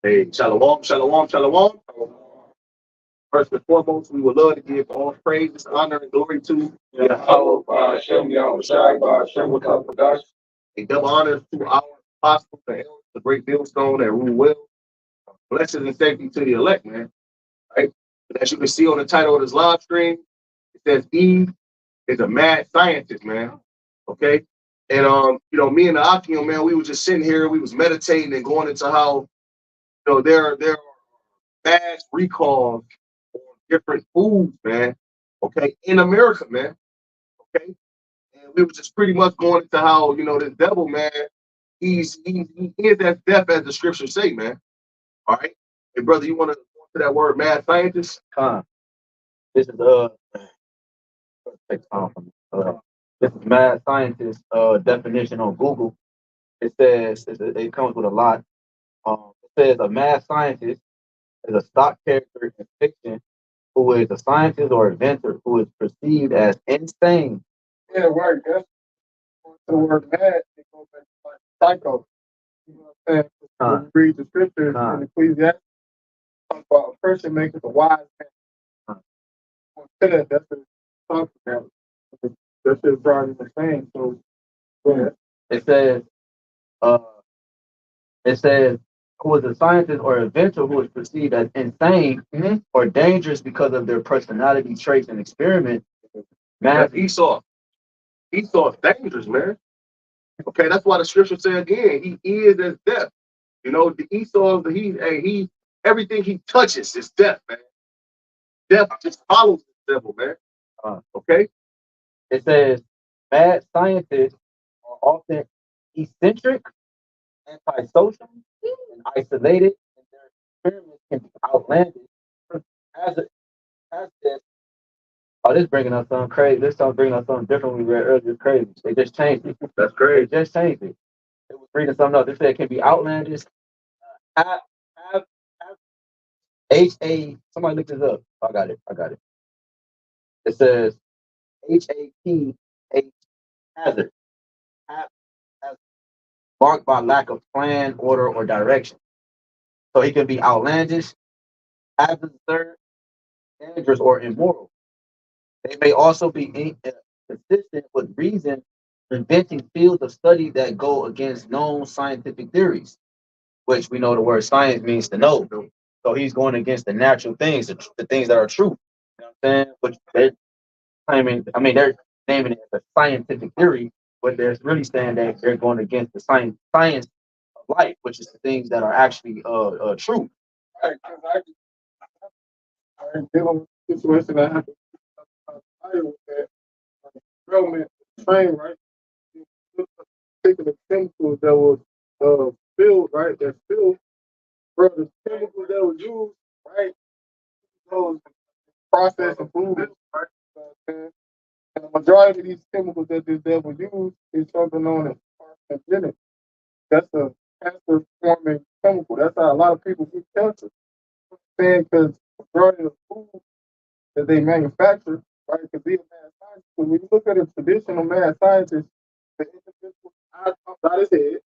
Hey, shalom, shalom, shalom. First and foremost, we would love to give all praises, honor, and glory to YAHWAH, BAHASHAM, YAHAWASHI, BAHASHAM, HAQADASH. a double honor to our apostles, the elders, the great millstone that rule well. Blessings and safety to the elect, man. Right? And as you can see on the title of this live stream, it says Eve is a mad scientist, man. Okay. And me and the Akim, man, we were just sitting here, we was meditating and going into how there are mass recalls on different foods, man. Okay, in America, man. Okay. And we were just pretty much going into how, this devil, man, he is as deaf as the scriptures say, man. All right. Hey, brother, you want to go to that word mad scientist? This is take time from this is mad scientist definition on Google. It says it comes with a lot. It says a mad scientist is a stock character in fiction who is a scientist or inventor who is perceived as insane. Yeah, right. That's the word mad. It goes back to like psycho. You know what I'm saying? When you read the scriptures in Ecclesiastes, talk about a person makes a wise man. That's what it's talking about. That's what Brian was saying. So, yeah. It says who is a scientist or inventor who is perceived as insane or dangerous because of their personality traits and experiment. Man, Esau. Esau's dangerous, man. Okay, that's why the scripture says again, he is as death. The Esau, he everything he touches is death, man. Death just follows the devil, man. Okay. It says mad scientists are often eccentric, antisocial, and isolated, and their experiments can be outlandish. As this, this bringing us something crazy. This song bringing us something different we read earlier. It's crazy. They just changed it. That's crazy. They just changed it. It was reading something else. They said it can be outlandish. Somebody look this up. I got it. It says HAPH hazard. Marked by lack of plan, order, or direction. So he can be outlandish, absurd, dangerous, or immoral. They may also be inconsistent with reason, inventing fields of study that go against known scientific theories, which we know the word science means to know. So he's going against the natural things, the things that are true. You know what I'm saying? Which they're claiming, they're naming it as a scientific theory, but they're really saying that they're going against the science of life, which is the things that are actually true. Right, because I dealing with a situation that happened with that development train, right? Particular chemicals that was spilled, right? That spilled, bro, the chemicals that was used, right? Those processed food, right? And the majority of these chemicals that this devil used is something known as carcinogenic. That's a cancer forming chemical. That's how a lot of people get cancer. Because the majority of the food that they manufacture, right, could be a mad scientist. When you look at a traditional mad scientist, the individual eyes comes out his head,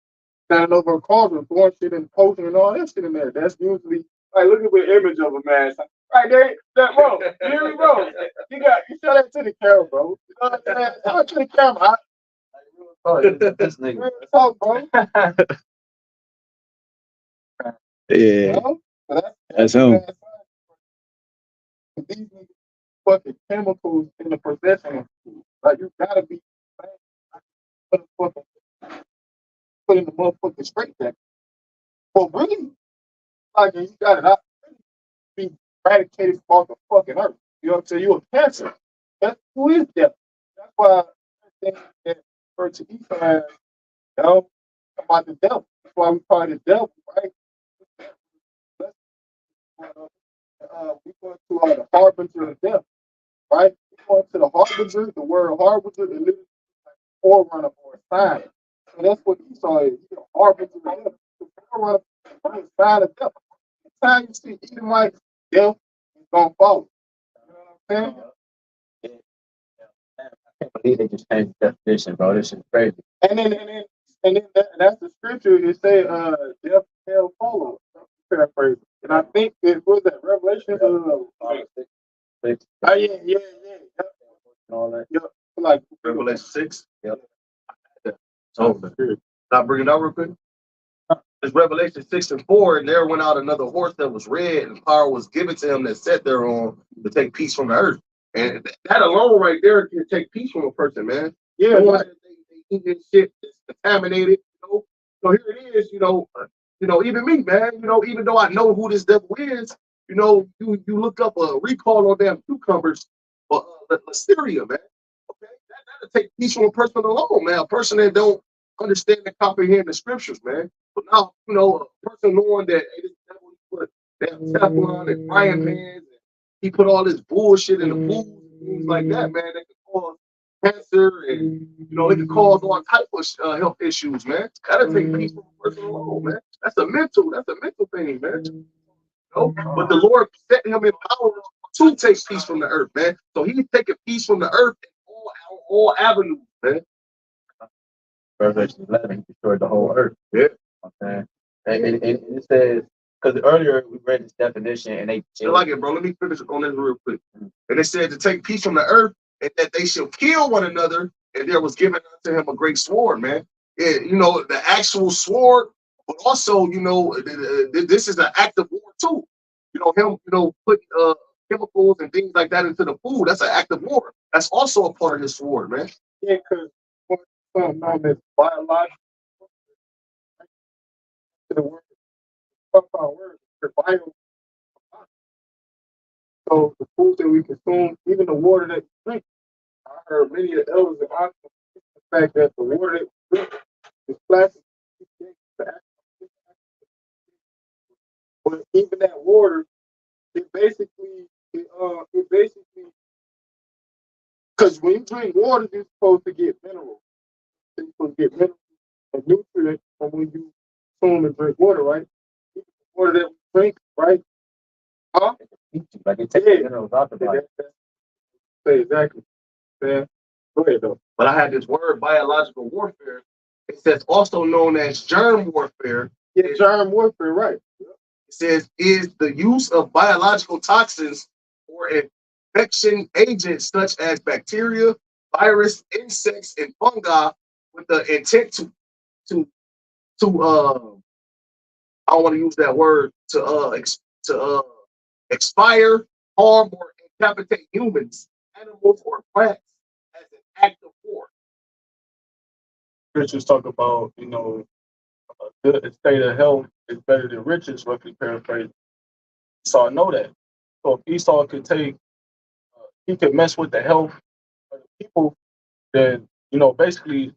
standing over a cauldron, throwing shit and potion and all that shit in there. That's usually like look at the image of a mad scientist. Right there, that bro, here we go. You show that to the camera, bro. You know what I'm saying? Show it to the camera. This nigga. Talk, bro. Yeah, You know? that's him. These niggas fucking chemicals in the possession of food. Like you gotta be put in the motherfucking straight jacket. But really, like you got it out, be eradicated off the fucking earth. You know what I'm saying? You a cancer. That's who is devil. That's why I think that refer to Esau as, about the devil. That's why we call it the devil, right? We go to the harbinger of death, right? We go to the harbinger, the word harbinger, it literally like forerunner or a sign. So that's what Esau is. He's a harbinger of death. The forerunner is a sign of death. Anytime you see Edomite, death is going to follow. You know what I'm saying? I can't believe they just changed the definition, bro. This is crazy. And then that's the scripture. It say death shall follow. paraphrase. And I think it was that Revelation. Oh yeah. Yep. all that. Yep. Like Revelation 6. Yep. So, stop bringing it out real quick. It's Revelation 6 and 4, and there went out another horse that was red, and power was given to him that sat thereon to take peace from the earth. And that alone right there can take peace from a person, man. Yeah, Like, they eat this shit that's contaminated, you know. So here it is, even me, man, even though I know who this devil is, you look up a recall on damn cucumbers or listeria, man. Okay, that'll take peace from a person alone, man. A person that don't understand and comprehend the scriptures, man. But now, a person knowing that hey, this devil put damn Teflon and frying pans, and he put all this bullshit in the food, things like that, man, that could cause cancer and it could cause all type of health issues, man. That'll take peace from a person alone, man. That's a mental thing, man. But the Lord set him in power to take peace from the earth, man. So he's taking peace from the earth in all avenues, man. Revelation 11, he destroyed the whole earth. Yeah. Okay. And it says, because earlier we read this definition and they I like it, bro. Let me finish on this real quick. And it said to take peace from the earth and that they shall kill one another, and there was given unto him a great sword, man. The actual sword, but also, this is an act of war too. Him, putting chemicals and things like that into the food, that's an act of war. That's also a part of his sword, man. yeah, because something known as biological. The word, the bio. So the food that we consume, even the water that we drink. I heard many of the elders and I the fact that the water that we drink is plastic. But even that water, it basically, because when you drink water, you're supposed to get minerals. You're supposed to get minerals and nutrients from when you consume and drink water, right? Even the water that we drink, right? Huh? Like it takes minerals out the body. Exactly. Man. Go ahead, though. But I had this word, biological warfare. It says also known as germ warfare. Yeah, germ warfare, right. It says is the use of biological toxins or infection agents such as bacteria, virus, insects, and fungi with the intent to I don't want to use that word to expire, harm, or incapacitate humans, animals, or plants as an act of war. Scriptures talk about, a good state of health is better than riches, roughly paraphrased. Esau know that. So if Esau could he could mess with the health of the people, then, basically,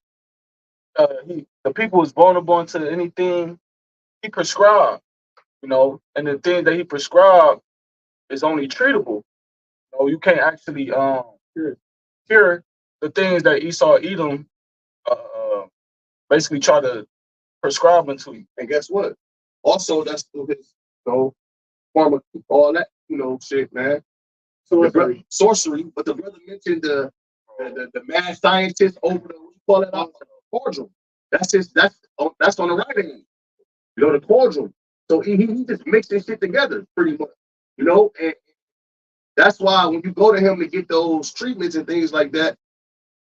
the people is vulnerable to anything he prescribed, and the thing that he prescribed is only treatable. You can't actually cure the things that Esau Edom basically try to prescribe them to you. And guess what? Also, that's through his, pharma, all that, shit, man. Sorcery. But the brother mentioned the mad scientist over the, what you call it, cordial. That's on the right hand. The cordial. So he just mixing shit together pretty much, and that's why when you go to him to get those treatments and things like that,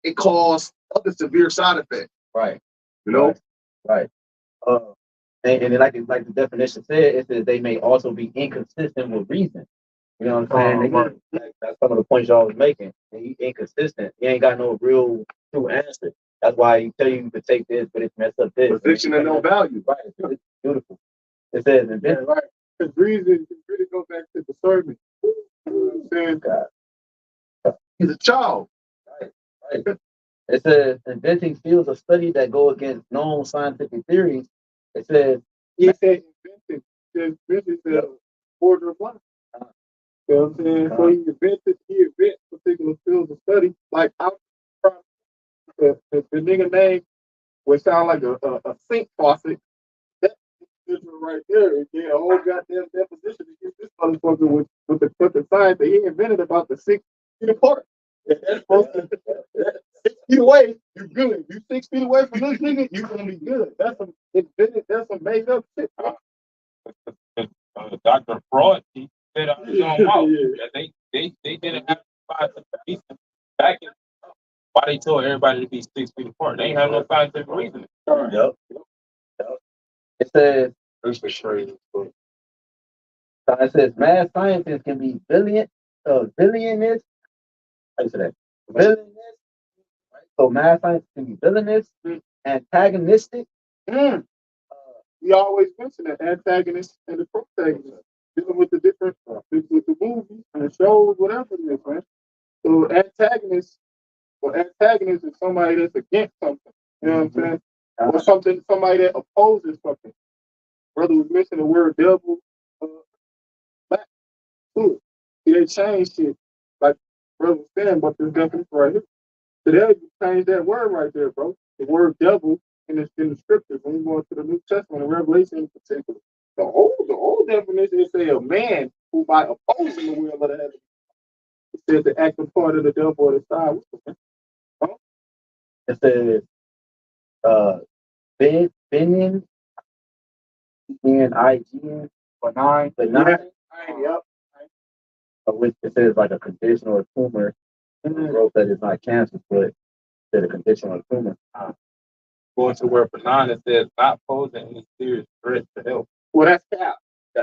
it causes other severe side effects. Right. Right. And like the definition said, it says they may also be inconsistent with reason. You know what I'm saying? Right. That's some of the points y'all was making. He inconsistent. He ain't got no real true answer. That's why he tell you to take this, but it's messed up this. Position and no value. Right. It's beautiful. It says, right. Because reason really goes back to discernment. You know what I'm saying? God. He's a child. Right. It says inventing fields of study that go against known scientific theories. It says he said invented the order of life. You know what I'm saying? So he invents particular fields of study, like the nigga name would sound like a sink faucet. That individual right there is a whole goddamn deposition against this motherfucker with the science that he invented about the 6 feet apart. If that's supposed to 6 feet away, you're good. You 6 feet away from this nigga, you're gonna be good. That's some made up shit. Dr. Fraud, he said out his own mouth that they didn't have scientific reason back in why they told everybody to be 6 feet apart. They ain't have no scientific reason. Yep. It says, That's for sure. it says mad scientists can be villainous. How you say that? Villainous. Right? So mad scientists can be villainous, antagonistic. We always mention the antagonist and the protagonist, dealing with the different with the movies and the shows, whatever it is, man. So antagonist is somebody that's against something. You know what I'm saying? Or somebody that opposes something. Brother was missing the word devil back to it. See, they changed it, like brother was saying, but this definition right here. So they changed that word right there, bro. The word devil in the scriptures when you go into the New Testament and Revelation in particular. The old definition is say a man who by opposing the will of the heaven. It says the active part of the devil or the side. It says Benin, Benin, benign, Yep. which it says like a condition or a tumor. Growth that is not cancer, but it's a condition or a tumor. Going to where benign, it says not posing any serious threat to health. Well, that's cap. He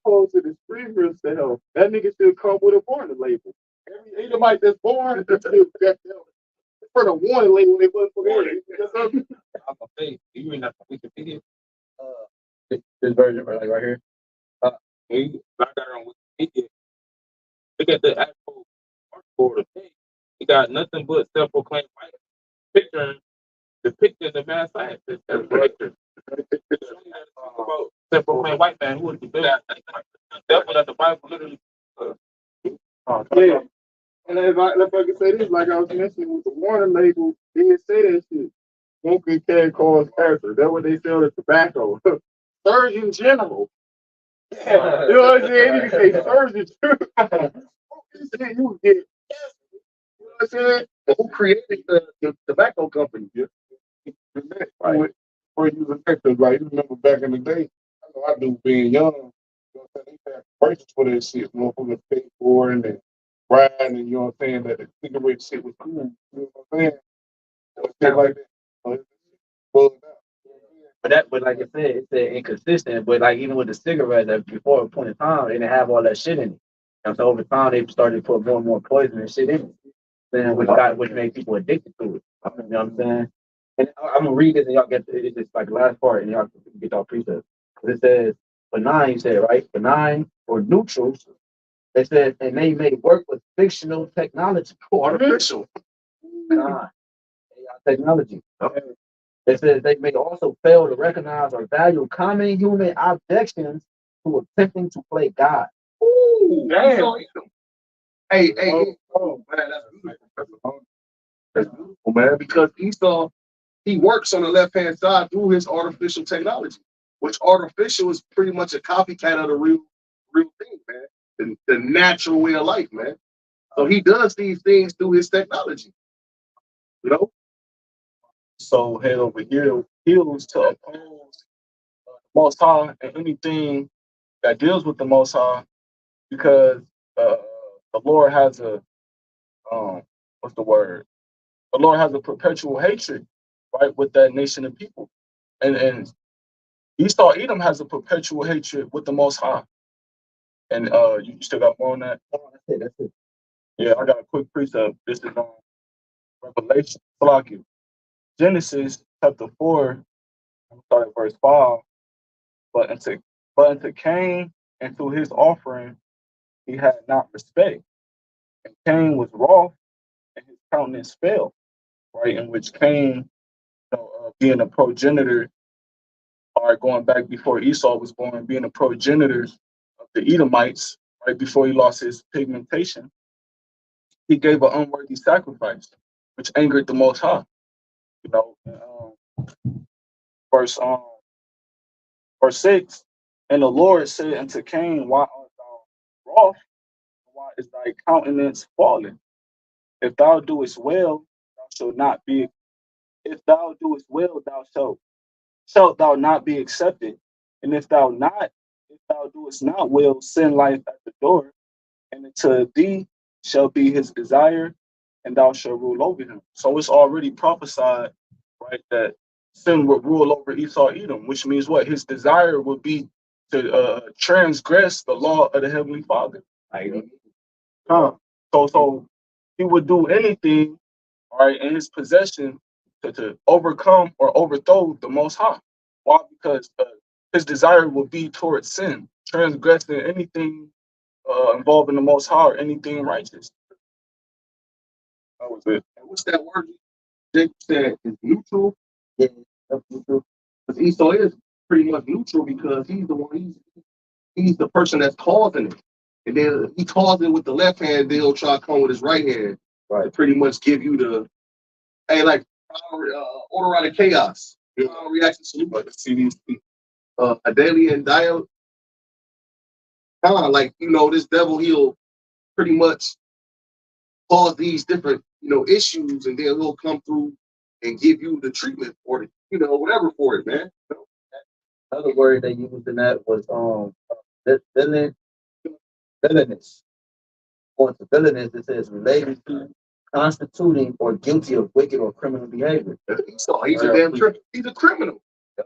posed to the street risk to health. That nigga should come with a warning label. Every Edomite that's born, for the warning label, they put for warning. I'm gonna say, you read that from Wikipedia? This version, like right here. I got it on Wikipedia. Look at the actual article. He got nothing but self-proclaimed white picture depicting the mad scientist as a picture. About self-proclaimed white man who was the devil that the Bible literally. Yeah. And if I can say this, like I was mentioning with the warning label, they didn't say that shit. Smoking can cause cancer. That's what they sell the tobacco. Surgeon General. Yeah. You know what I'm saying? You can say Surgeon General. You get cancer. You know what I'm saying? Who created the tobacco company? Yeah. Right. For you effective, like you remember back in the day, I know I do being young, you know what I'm saying? They had prices for that shit, motherfuckers paid for it and riding, and you know what I'm saying, that the cigarette shit was cool. You know what I'm saying? Shit like that. But like I said, it's inconsistent. But like even with the cigarettes, that before a point in time, they didn't have all that shit in it. And so over time, they started to put more and more poison and shit in it, then which made people addicted to it. You know what I'm saying? And I'm gonna read this, and y'all get it's just like the last part, and y'all get y'all precepts. It says benign, you said right? Benign or neutral. It says, and they may work with fictional technology, Artificial. AI technology. It says they may also fail to recognize or value common human objections to attempting to play God. Ooh, damn. Hey, man, that's beautiful, man, because Esau, he works on the left-hand side through his artificial technology, which artificial is pretty much a copycat of the real thing, man, the natural way of life, man. So he does these things through his technology, you know? So head over here heals to oppose the Most High and anything that deals with the Most High, because the Lord has a what's the word? The Lord has a perpetual hatred, right, with that nation of people, and Esau Edom has a perpetual hatred with the Most High. And you still got more on that? That's it. Yeah, I got a quick precept. This is on Revelation, Genesis chapter 4, start at verse 5. But unto Cain and to his offering he had not respect. And Cain was wroth, and his countenance fell. Right, in which Cain, being a progenitor, or going back before Esau was born, being a progenitor of the Edomites, right before he lost his pigmentation, he gave an unworthy sacrifice, which angered the Most High. You know, verse 6, and the Lord said unto Cain, why art thou wroth? Why is thy countenance fallen? If thou doest well, thou shalt not be. If thou doest well, shalt thou not be accepted. And if thou thou doest not will, send life at the door, and unto thee shall be his desire, and thou shalt rule over him. So it's already prophesied, right, that sin would rule over Esau Edom, which means what? His desire would be to transgress the law of the Heavenly Father. So he would do anything, all right, in his possession to overcome or overthrow the Most High. Why? Because his desire will be towards sin, transgressing anything involving the Most High or anything righteous. That was it. And what's that word Jake said is neutral? Yeah, that's true. Because Esau is pretty much neutral because he's the one, he's the person that's causing it. And then he caused it with the left hand, then he'll try to come with his right hand. Right. To pretty much give you the, hey, like, order out of chaos. Reaction salute, like the CDC. A daily and dial. Like, this devil, he'll pretty much cause these different, issues, and then he'll come through and give you the treatment for it, whatever for it, man. Another word they used in that was villainous. Going to villainous, it says related to, constituting, or guilty of wicked or criminal behavior. He's a damn he's a criminal.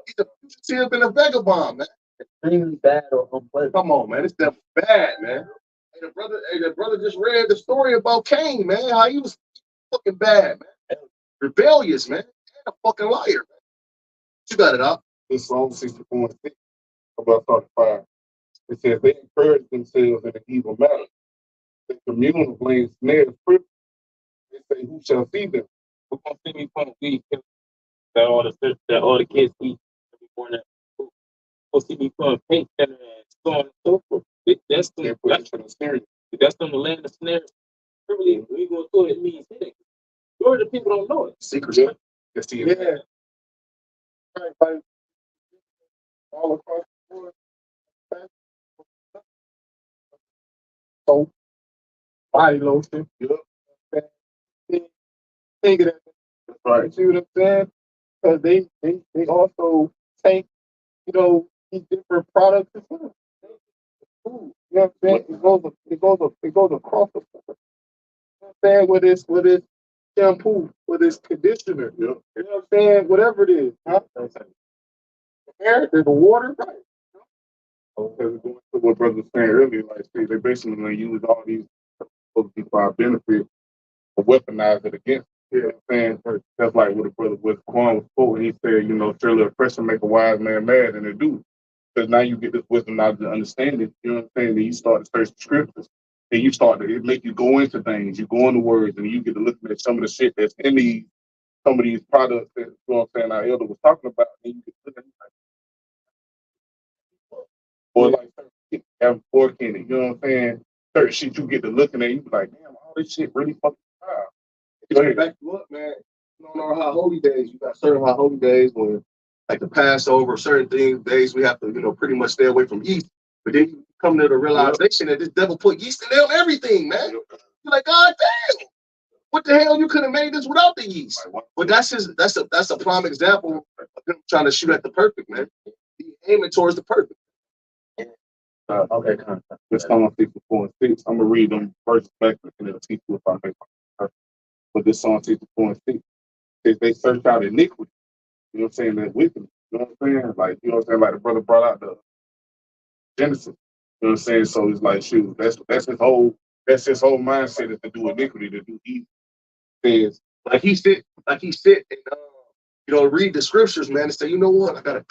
He's a fugitive and a vagabond, man. Extremely bad or unpleasant. Come on, man. This stuff bad, man. Hey, the brother just read the story about Cain, man. How he was fucking bad, man. Rebellious, man. And a fucking liar, man. You got it up. This Psalm 64 and 6, about 35. It says they encourage themselves in an evil manner. They commune of laying snares privilege. They say, who shall see them? Who's gonna see me from weed that all the kids eat before that food? Who's see me from paint center and so on and so forth. That's the land of snares. Really, we go through it means hitting. Majority of people don't know it. Secret. Yeah. Yeah. Right, like all across the board. Soap, body lotion. Yep. Think of that. That's right. You see what I'm saying? Because they also take, these different products as well. Food. You know what I'm saying? It goes across the board. You know what I'm saying? With this shampoo, with this conditioner. Yep. You know what I'm saying? Whatever it is. Huh? The air, the water, right? Because going to what brother was saying earlier, like, see, they basically going to use all these supposed to be for our benefit or weaponize it against. You know what I'm saying? That's like what the brother was Quan was quoting. He said, surely oppression make a wise man mad, and it do. Because now you get this wisdom, knowledge, and understanding. You know what I'm saying? Then you start to search the scriptures. And you start to, it make you go into things. You go into words, and you get to looking at some of the shit that's in some of these products that, our elder was talking about. And you get to look at it. Or like having pork in it, you know what I'm saying? Certain shit you get to looking at, you be like, damn, all this shit really fucking wild. Go ahead. Back you up, man. On our high holy days, you got certain high holy days when, like the Passover, certain days we have to, pretty much stay away from yeast. But then you come to the realization that this devil put yeast in everything, man. You're like, God damn, what the hell? You could have made this without the yeast. But that's a prime example of him trying to shoot at the perfect, man. He aiming towards the perfect. Okay, let's come on 64 and 6. I'm gonna read them first back and it'll teach you if I make my perfect. But this song 64 and 6 says they search out iniquity. You know what I'm saying? That wickedness. You know what I'm saying? Like, you know what I'm saying? Like the brother brought out the Genesis. You know what I'm saying? So it's like, shoot, that's his whole mindset is to do iniquity, to do evil. Says like he sit and read the scriptures, man, and say, you know what? I gotta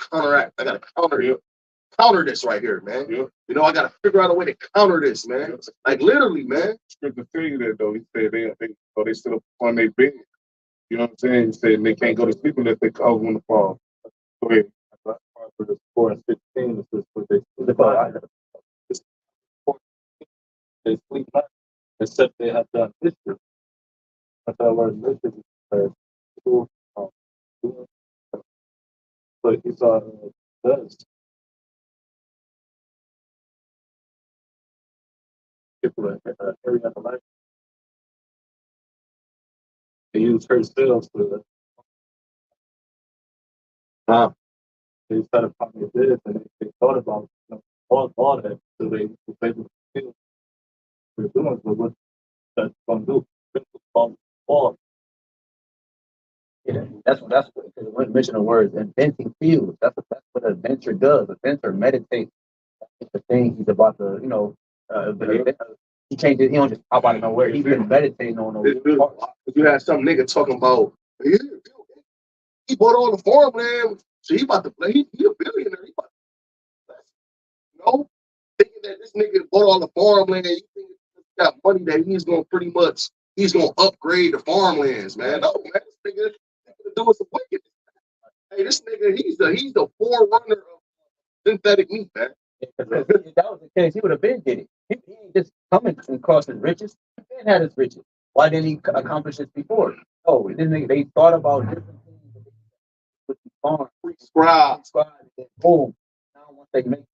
counter this right here, man. Yeah. I gotta figure out a way to counter this, man. Like literally, man. Scripture tell you that though. He said they sit up on their bed. You know what I'm saying? He said they can't go to sleep unless they cover on the fall. Go ahead. 4 and 16, this is what they sleep not, except they have done history. That's our word history. But Esau does. People that carry out the life. They use herself to they started probably this and they thought about all that. So they feel we're doing, but what that's going to do? All Yeah, that's what when mentioning words, inventing fields. That's what an adventure does. Adventure meditates. It's the thing he's about to, he can't just, he don't just pop out of nowhere. He's been meditating on those parts. You had some nigga talking about, yeah, he bought all the farmland, so he about to play. He a billionaire. He about to, you know, thinking that this nigga bought all the farmland. You think he's got money that he's gonna upgrade the farmlands, man. No, man, this nigga doing some wickedness. Hey, this nigga, he's the forerunner of synthetic meat, man. If that was the case, he would have been did it. He ain't just coming across his riches. He been had his riches. Why didn't he accomplish this before? Oh, they thought about different things with the farm, Prescribe. and then boom. Now once they make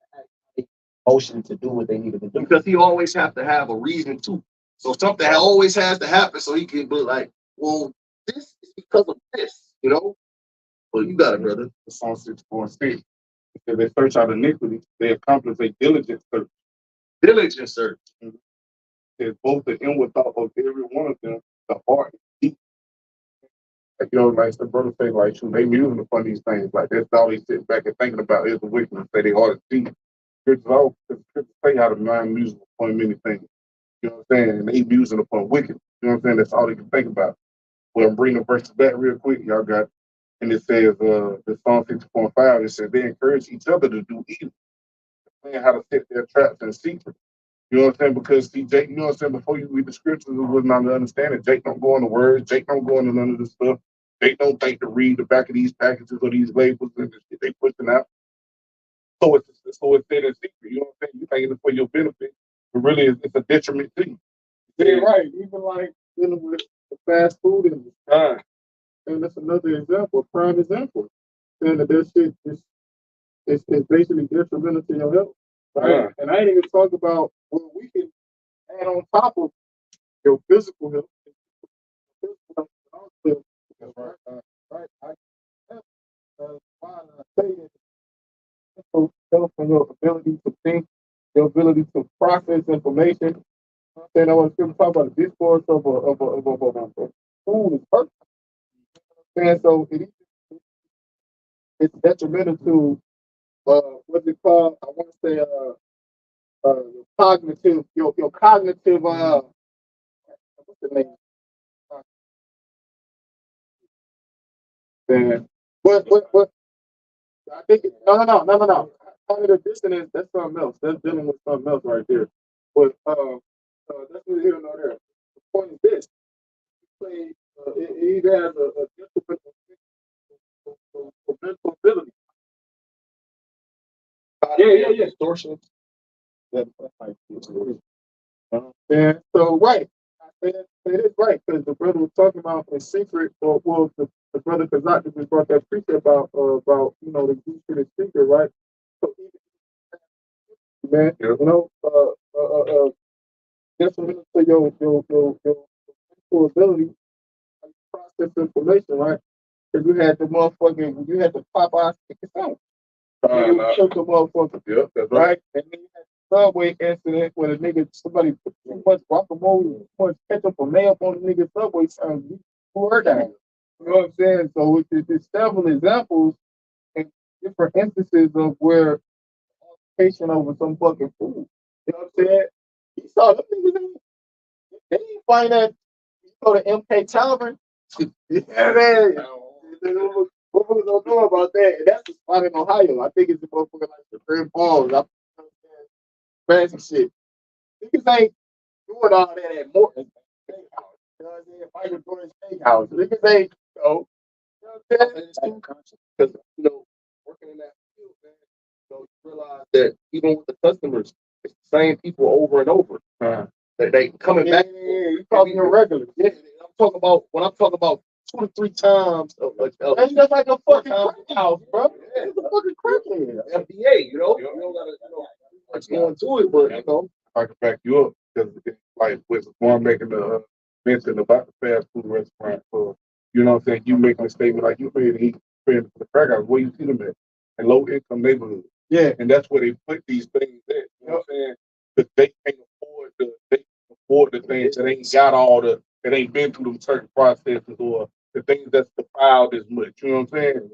the motion to do what they needed to do. Because he always have to have a reason to. So something always has to happen so he can be like, well, this is because of this, you know? Well, you got it, brother. It's on 6.6. If they search out iniquity, they accomplish a diligent search. Diligent search. It's both the inward thought of every one of them, the heart is deep. Like, you know, like the brother say, like, shoot, they musing upon these things. Like, that's all they sit back and thinking about is the wickedness. Say they heart is deep. Scriptures say how the mind muses upon many things. You know what I'm saying? And they musing upon wickedness. You know what I'm saying? That's all they can think about. Well, I'm bringing the verses back real quick. Y'all got, and it says, the Psalm 6.5, it says they encourage each other to do evil, plan how to set their traps in secret. You know what I'm saying? Because see, Jake, you know what I'm saying? Before you read the scriptures, it was not understanding. Jake don't go into words. Jake don't go into none of this stuff. Jake don't think to read the back of these packages or these labels and the shit they pushing out. So it's said in secret. You know what I'm saying? You thinking it's for your benefit, but really it's a detriment to you. Yeah, right. Even like dealing with the fast food industry. And that's another example, a prime example. Saying that shit is basically detrimental to your health. Right? And I ain't even talk about what we can add on top of your physical health. Right. Why I say that health and your ability to think, your ability to process information. Then I want to talk about the discourse of a food is perfect. And so it's detrimental to what's it called? I want to say your cognitive what's the name? What I think no. Cognitive dissonance, that's something else. That's dealing with something else right there. But that's neither here nor there. The point is this: it either has a mental ability. Yeah. Distortion. And so, right. I said it is right because the brother was talking about a secret, or well, the brother Kazak just brought that preacher about the Jewish shit secret, right? So, man, you know, detrimental to your mental ability to process information, right? Because you had the Popeyes tickets out. You killed the motherfucker. Yep, that's right. And then you had the subway incident where somebody put too much guacamole, too much ketchup or mayo on the nigga's subway sign. You were down. You know what I'm saying? So it's several examples and different instances of where altercation over some fucking food. You know what I'm saying? You saw them niggas. They didn't find that. You go to MK Tavern. Yeah, man. What we gonna do about that? And that's the spot in Ohio. I think it's the motherfucker like the Grand Falls. Fancy shit. Niggas ain't doing all that at Morton's Steakhouse. You know what I'm saying? Michael Jordan's Steakhouse. Niggas ain't, you know what I'm saying? It's too conscious because, working in that field, man, you realize that even with the customers, it's the same people over and over. They coming back. Yeah, you talking regular. Yeah, when I'm talking about 2 to 3 times. That's just like a fucking crack house, bro. Yeah. It's a fucking crack house. FDA, you don't gotta, much more into it, but I can back you up because it's like with one making the mention about the fast food restaurant. So, you know what I'm saying? You making a statement like you made, he for the crack house. Where you see them at? In low income neighborhoods. Yeah. And that's where they put these things at. You know what I'm saying? Because they can't afford the things that ain't got all the, that ain't been through them certain processes or the things that's defiled as much. You know what I'm saying? You know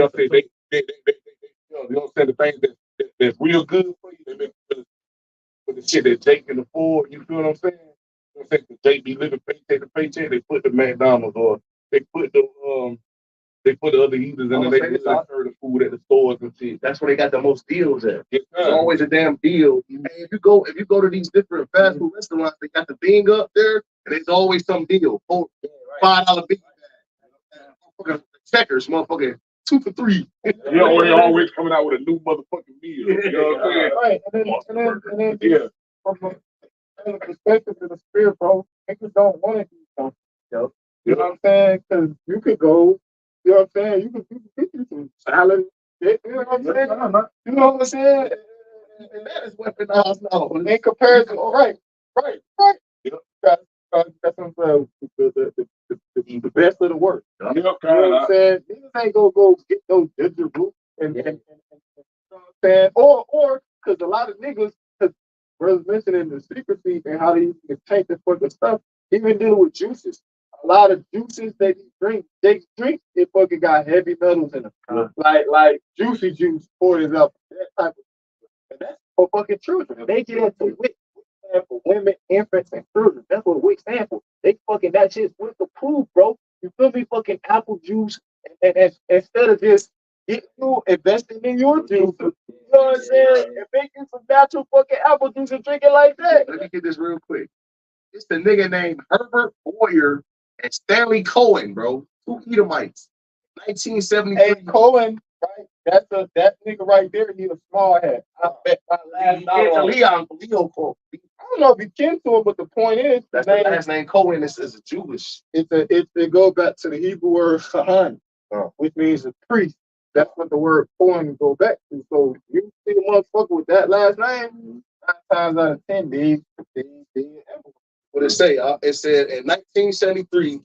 what I'm saying? You know what I'm saying? The things that's real good for you, they make for the shit that Jake can afford. You feel what I'm saying? You know what I'm saying? 'Cause Jake be living paycheck to paycheck. They put the McDonald's or they put the other eaters in the neighborhood that serve the food at the stores and shit. That's where they got the most deals at. Yes, There's sir. always a damn deal. Hey, if you go to these different fast food restaurants, they got the thing up there, and there's always some deal. $5 big bag. Checkers, motherfucker, 2 for $3. You know, they always coming out with a new motherfucking meal. You know what I'm saying? Right. And then Yeah. from the perspective of the spirit, bro, niggas don't want to do something. Yep. You know what I'm saying? Because you could go, you know what I'm saying? You could get you some salad. You know what I'm saying? You know what I'm saying? And that is weaponized now. In comparison, right. You know, that's the best of the work. Yep. You know what I'm saying? Niggas ain't go get those ginger root and you know what I'm saying? Or because a lot of niggas, because brothers mentioning the secrecy and how they take this fucking stuff, even dealing with juices. A lot of juices they drink, it fucking got heavy metals in them. Like juicy juice, for example, that type of, and that's for fucking children. They get into WIC. Stand for women, infants, and children. That's what WIC stand for. They fucking, that shit's WIC approved, bro. You feel me? Fucking apple juice, and instead of just getting you investing in your juice, you know what I'm saying, and making some natural fucking apple juice and drink it like that. Let me get this real quick. It's the nigga named Herbert Boyer and Stanley Cohen, bro. 2 Edomites. 1973. Hey, Cohen, right? That nigga right there, he a small head. I bet my last dollar. Leo Cohen. I don't know if he kin to him, but the point is, That's the last name Cohen is a Jewish. It goes back to the Hebrew word Kahan, which means a priest. That's what the word Cohen go back to. So you see a motherfucker with that last name, 9 times out of 10, they What it say? It said in 1973,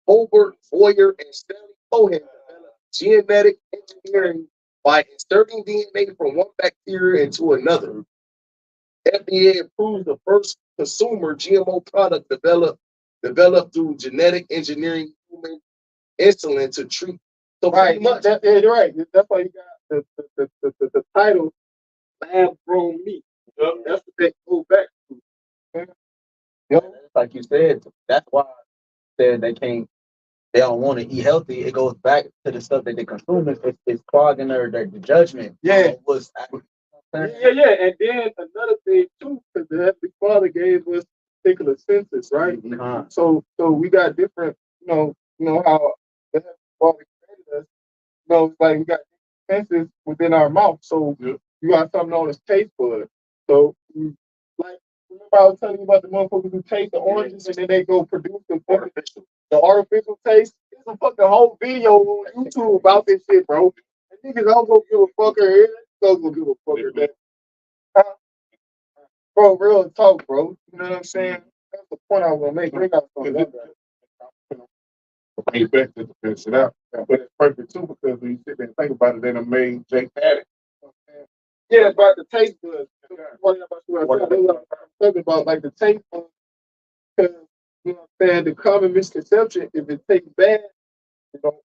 Herbert Boyer and Stanley Cohen developed genetic engineering by inserting DNA from one bacteria into another. FDA approves the first consumer GMO product developed through genetic engineering human insulin to treat. So right, much. you're right. That's why you got the title lab grown meat. That's what they go back to. Like you said, that's why they don't want to eat healthy. It goes back to the stuff that they consume. It's clogging their judgment. Yeah. Yeah. And then another thing too, because the Heavenly Father gave us particular senses, right? Uh-huh. So we got different, you know how the Heavenly Father created us. You know, it's like we got senses within our mouth. So you got something known as taste buds. So like, remember I was telling you about the motherfuckers who taste the oranges and then they go produce the artificial taste? There's a fucking whole video on YouTube about this shit, bro. And niggas don't go give a fucker here. Don't go give a fucker that. Bro, real talk, bro. You know what I'm saying? That's the point I was gonna make. Bring out something like that. Bring it back to finish it out. But it's perfect too because when you sit there and think about it, then it made Jake Paddock. Yeah, about the taste buds. What I'm talking about, like the taste buds. Because, you know what I'm saying, the common misconception, if it tastes bad, you know what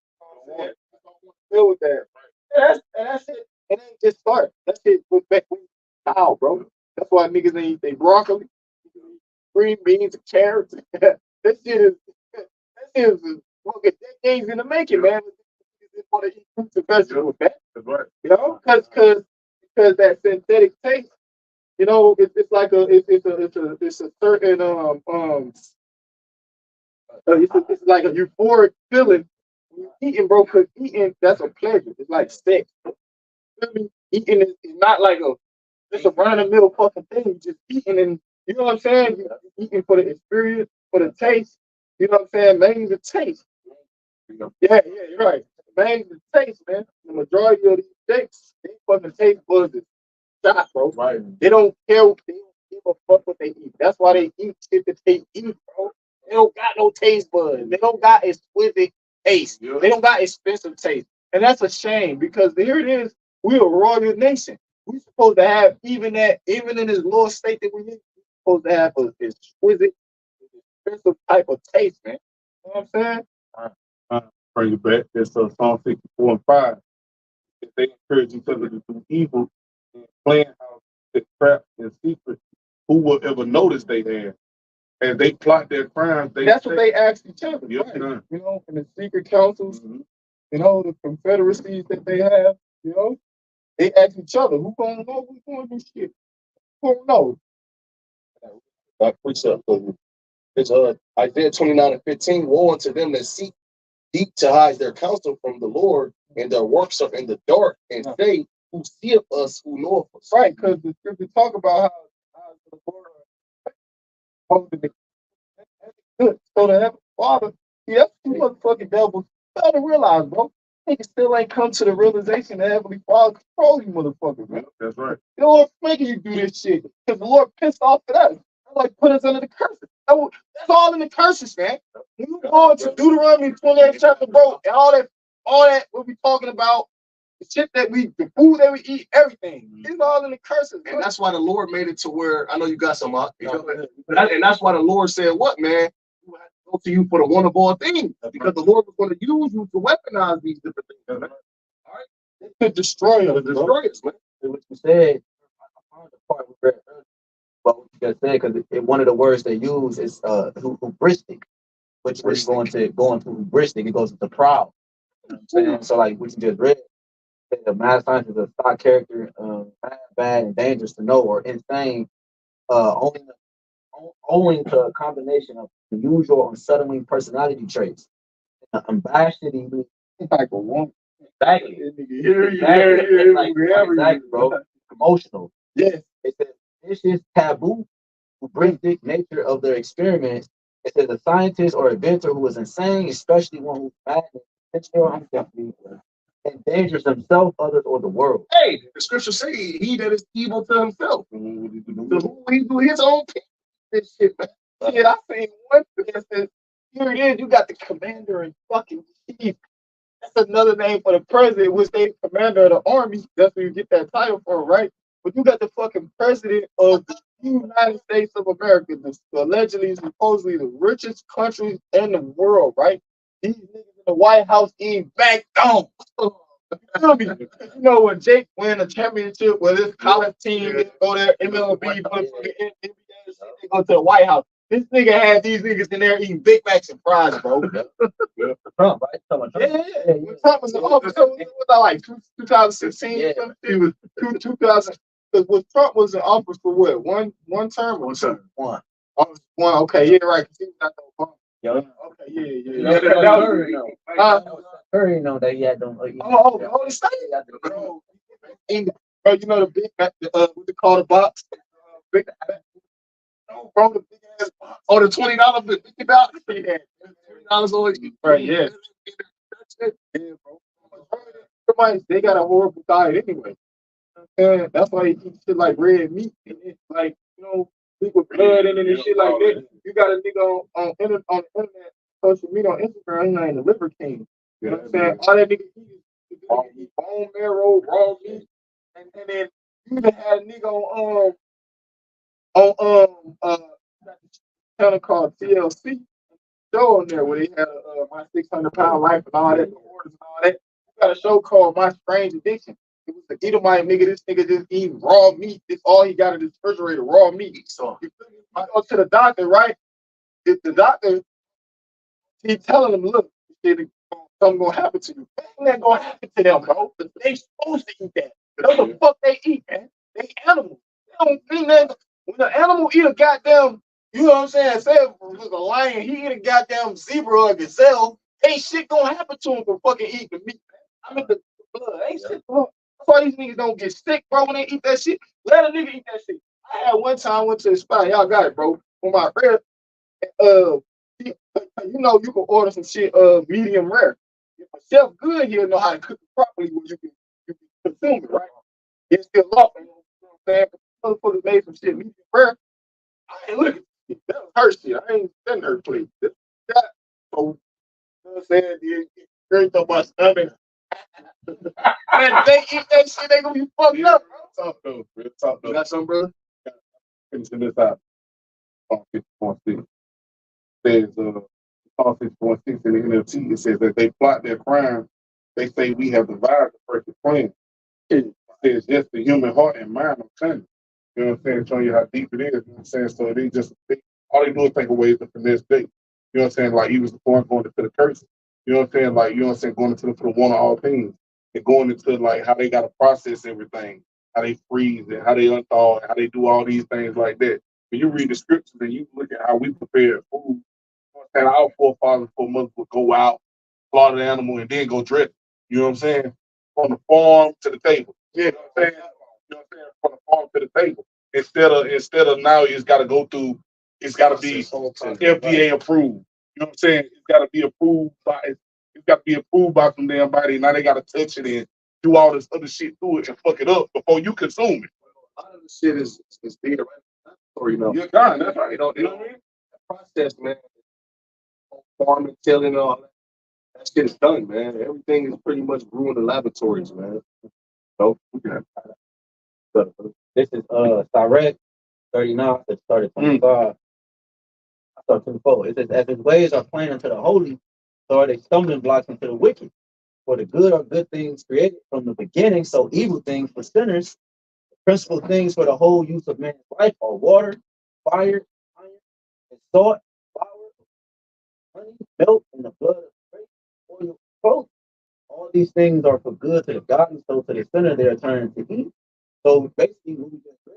I'm saying, you don't want to deal with that. And that's it. It ain't just start. That's it. With back style, bro. That's why niggas ain't eat they broccoli, green beans, and carrots. That shit is fucking decades in the making, man. They want to eat fruits and vegetables, man. You know, because that synthetic taste, you know, it's like it's a certain it's like a euphoric feeling. When you're eating, bro, because eating, that's a pleasure. It's like sex. You feel me? Eating is not like it's a random middle fucking thing. You just eating, and you know what I'm saying? You're eating for the experience, for the taste. You know what I'm saying? Mainly the taste. Yeah, you're right. Mainly the taste, man. The majority of these steaks, they fucking taste buds is shot, bro. Right. They don't care. They don't give a fuck what they eat. That's why they eat shit that they eat, bro. They don't got no taste buds. They don't got exquisite taste. They don't got expensive taste. And that's a shame because here it is. We a royal nation. We supposed to have even in this little state that we in, we supposed to have an exquisite, expensive type of taste, man. You know what I'm saying? Bring it back. That's Psalm 64 and 5. If they encourage each other to do evil and plan how to trap in secret, who will ever notice they have? And they plot their crimes. That's what they ask each other. Yes, right? sir. You know, in the secret councils, you know, the confederacies that they have, you know, they ask each other, who gonna know who's gonna do shit? Who gonna know? That precept for you. It's Isaiah 29:15. Woe unto them that seek deep to hide their counsel from the Lord, and their works are in the dark, and say, who seeth us, who knoweth us? Right, because the scripture talk about how the Lord holding the good. So the Heavenly Father, see, that's two motherfucking devils. You gotta realize, bro, niggas still ain't come to the realization that Heavenly Father control you motherfuckers, man. That's right. The Lord making you do this shit because the Lord pissed off at us. Like put us under the curses. That's all in the curses, man. When you go into Deuteronomy 28th chapter, bro, and all that what we talking about, the shit that the food that we eat, everything. It's all in the curses. And that's why the Lord made it to where I know you got some up. And that's why the Lord said, what, man? You have to go to you for the one of all things. Because the Lord was going to use you to weaponize these different things, man. All right? They could destroy us. Destroy us, man. What you said, I found the part we read earlier, but what you just said, because one of the words they use is hubristic, which is going to hubristic. It goes into proud. You know what I'm saying? So like what you just read, the mad science is a stock character, bad and dangerous to know, or insane, owing to a combination of unusual unsettling personality traits. Unabashed, like a woman. exactly. Exactly, bro. Emotional. Yes. It says vicious, taboo, hubristic nature of their experiments. It says a scientist or inventor who is insane, especially one who's bad and endangers himself, others, or the world. Hey, the scripture say he that is evil to himself. So who he do his own this shit, man. Shit, I seen one thing that says, here it is, you got the commander in fucking chief. That's another name for the president, which they commander of the army. That's where you get that title from, right? But you got the fucking president of the United States of America, allegedly, supposedly the richest country in the world, right? These niggas in the White House eating back down. You know when Jake win a championship with his college team, they go there, MLB, NBA, they go to the White House. This nigga had these niggas in there eating Big Macs and fries, bro. Trump, right? Trump. Yeah. When Trump was in office, it was like 2016. Yeah. It was 2000. Because when Trump was in office for what? One term or two? One. Oh, one. Okay, yeah, right. He was not no Yo. Okay, yeah. Curry know that he had them. The state. Bro, you know the big what they call the box? Big, bro, the big ass box. Oh, the $20, $50? Yeah. $20 always. Right, yeah. Yeah, bro. They got a horrible diet anyway. And that's why they eat shit like red meat. And it's like, you know, with blood in it and shit like that. You got a nigga on the internet, social media, on Instagram, he's named the Liver King. You know what I'm saying? All that nigga eat bone marrow, raw meat. And then you even had a nigga on channel called TLC show on there where they had my 600-pound life and all that, and all that. You got a show called My Strange Addiction. It was the Edomite nigga. This nigga just eating raw meat. This all he got in his refrigerator, raw meat. So you go to the doctor, right? If the doctor, he telling him, look, something gonna happen to you. Ain't that gonna happen to them, bro? They supposed to eat that. That's the fuck they eat, man. They animals. They don't mean that. When the animal eat a goddamn, you know what I'm saying? Say if it was a lion, he eat a goddamn zebra or a gazelle. Ain't shit gonna happen to him for fucking eating the meat, man. I mean the blood. Ain't shit. Bro. That's why these niggas don't get sick, bro, when they eat that shit. Let a nigga eat that shit. I had one time went to the spot. Y'all got it, bro. For my friend, you know you can order some shit medium rare. If a chef good, he'll know how to cook it properly where you can consume it, right? It's still off, you know what I'm saying? But motherfuckers made some shit medium rare. I ain't looking at it. That was her shit. I ain't sending her plate. So, you know what I'm saying? It hurt on my stomach. Man, they eat that shit, they gonna be fucked up. Talk though, real talk You though. got something, brother? Finishing this out. Psalm 51:6 says, Psalm 51:6 in the NLT, it says that they plot their crime. They say we have devised the perfect plan. It says, yes, the human heart and mind are cunning. You know what I'm saying? Showing you how deep it is. You know what I'm saying? So all they do is think of ways to finesse day. You know what I'm saying? Like he was the one going into the curse. You know what I'm saying? Like, you know what I'm saying? Going into the one of all things. And going into like how they got to process everything, how they freeze and how they unthaw, and how they do all these things like that. When you read the scriptures and you look at how we prepare food, you know what I'm saying? Our forefathers, foremothers would go out, slaughter the animal, and then go dress. You know what I'm saying? From the farm to the table. Yeah, you know what I'm saying? You know what I'm saying? From the farm to the table. Instead of now it's gotta go through, it's gotta be FDA approved. You know what I'm saying? It's gotta be approved by it's gotta be approved by some damn body. Now they gotta touch it and do all this other shit to it and fuck it up before you consume it. A lot of the shit is there, right? Or, you know, You're done, that's right. you know what I mean? The process, man. Farming, tilling, and all that. That shit is done, man. Everything is pretty much brewing in the laboratories, man. So, This is Sirach 39 that started 25. I started 24. It says, as his ways are plain unto the holy, so are they stumbling blocks unto the wicked. For the good are good things created from the beginning, so evil things for sinners. The principal things for the whole use of man's life are water, fire, iron, and salt, flour, honey, milk, and the blood of grape, oil, clothes. All these things are for good to the godly, so to the sinner they are turned to evil. So basically, what we just read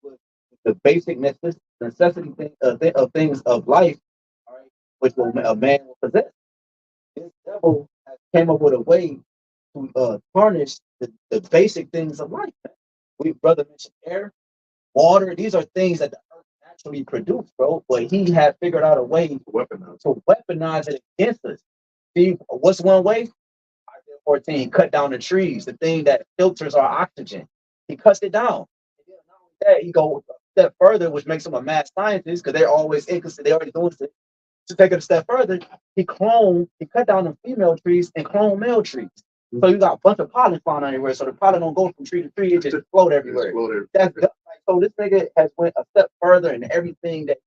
was the basic necessity of things of life, all right, which a man will possess. This devil has came up with a way to tarnish the basic things of life. We brother mentioned air, water. These are things that the earth naturally produces, bro. But he had figured out a way to weaponize it against us. See, what's one way? 14, cut down the trees, the thing that filters our oxygen. He cuts it down. And then not only that, he goes a step further, which makes him a mad scientist because they're always interested. They already doing it. To take it a step further, he cut down the female trees and clone male trees. So you got a bunch of pollen flying everywhere. So the pollen don't go from tree to tree, it just float everywhere. That's like, so this nigga has went a step further in everything that's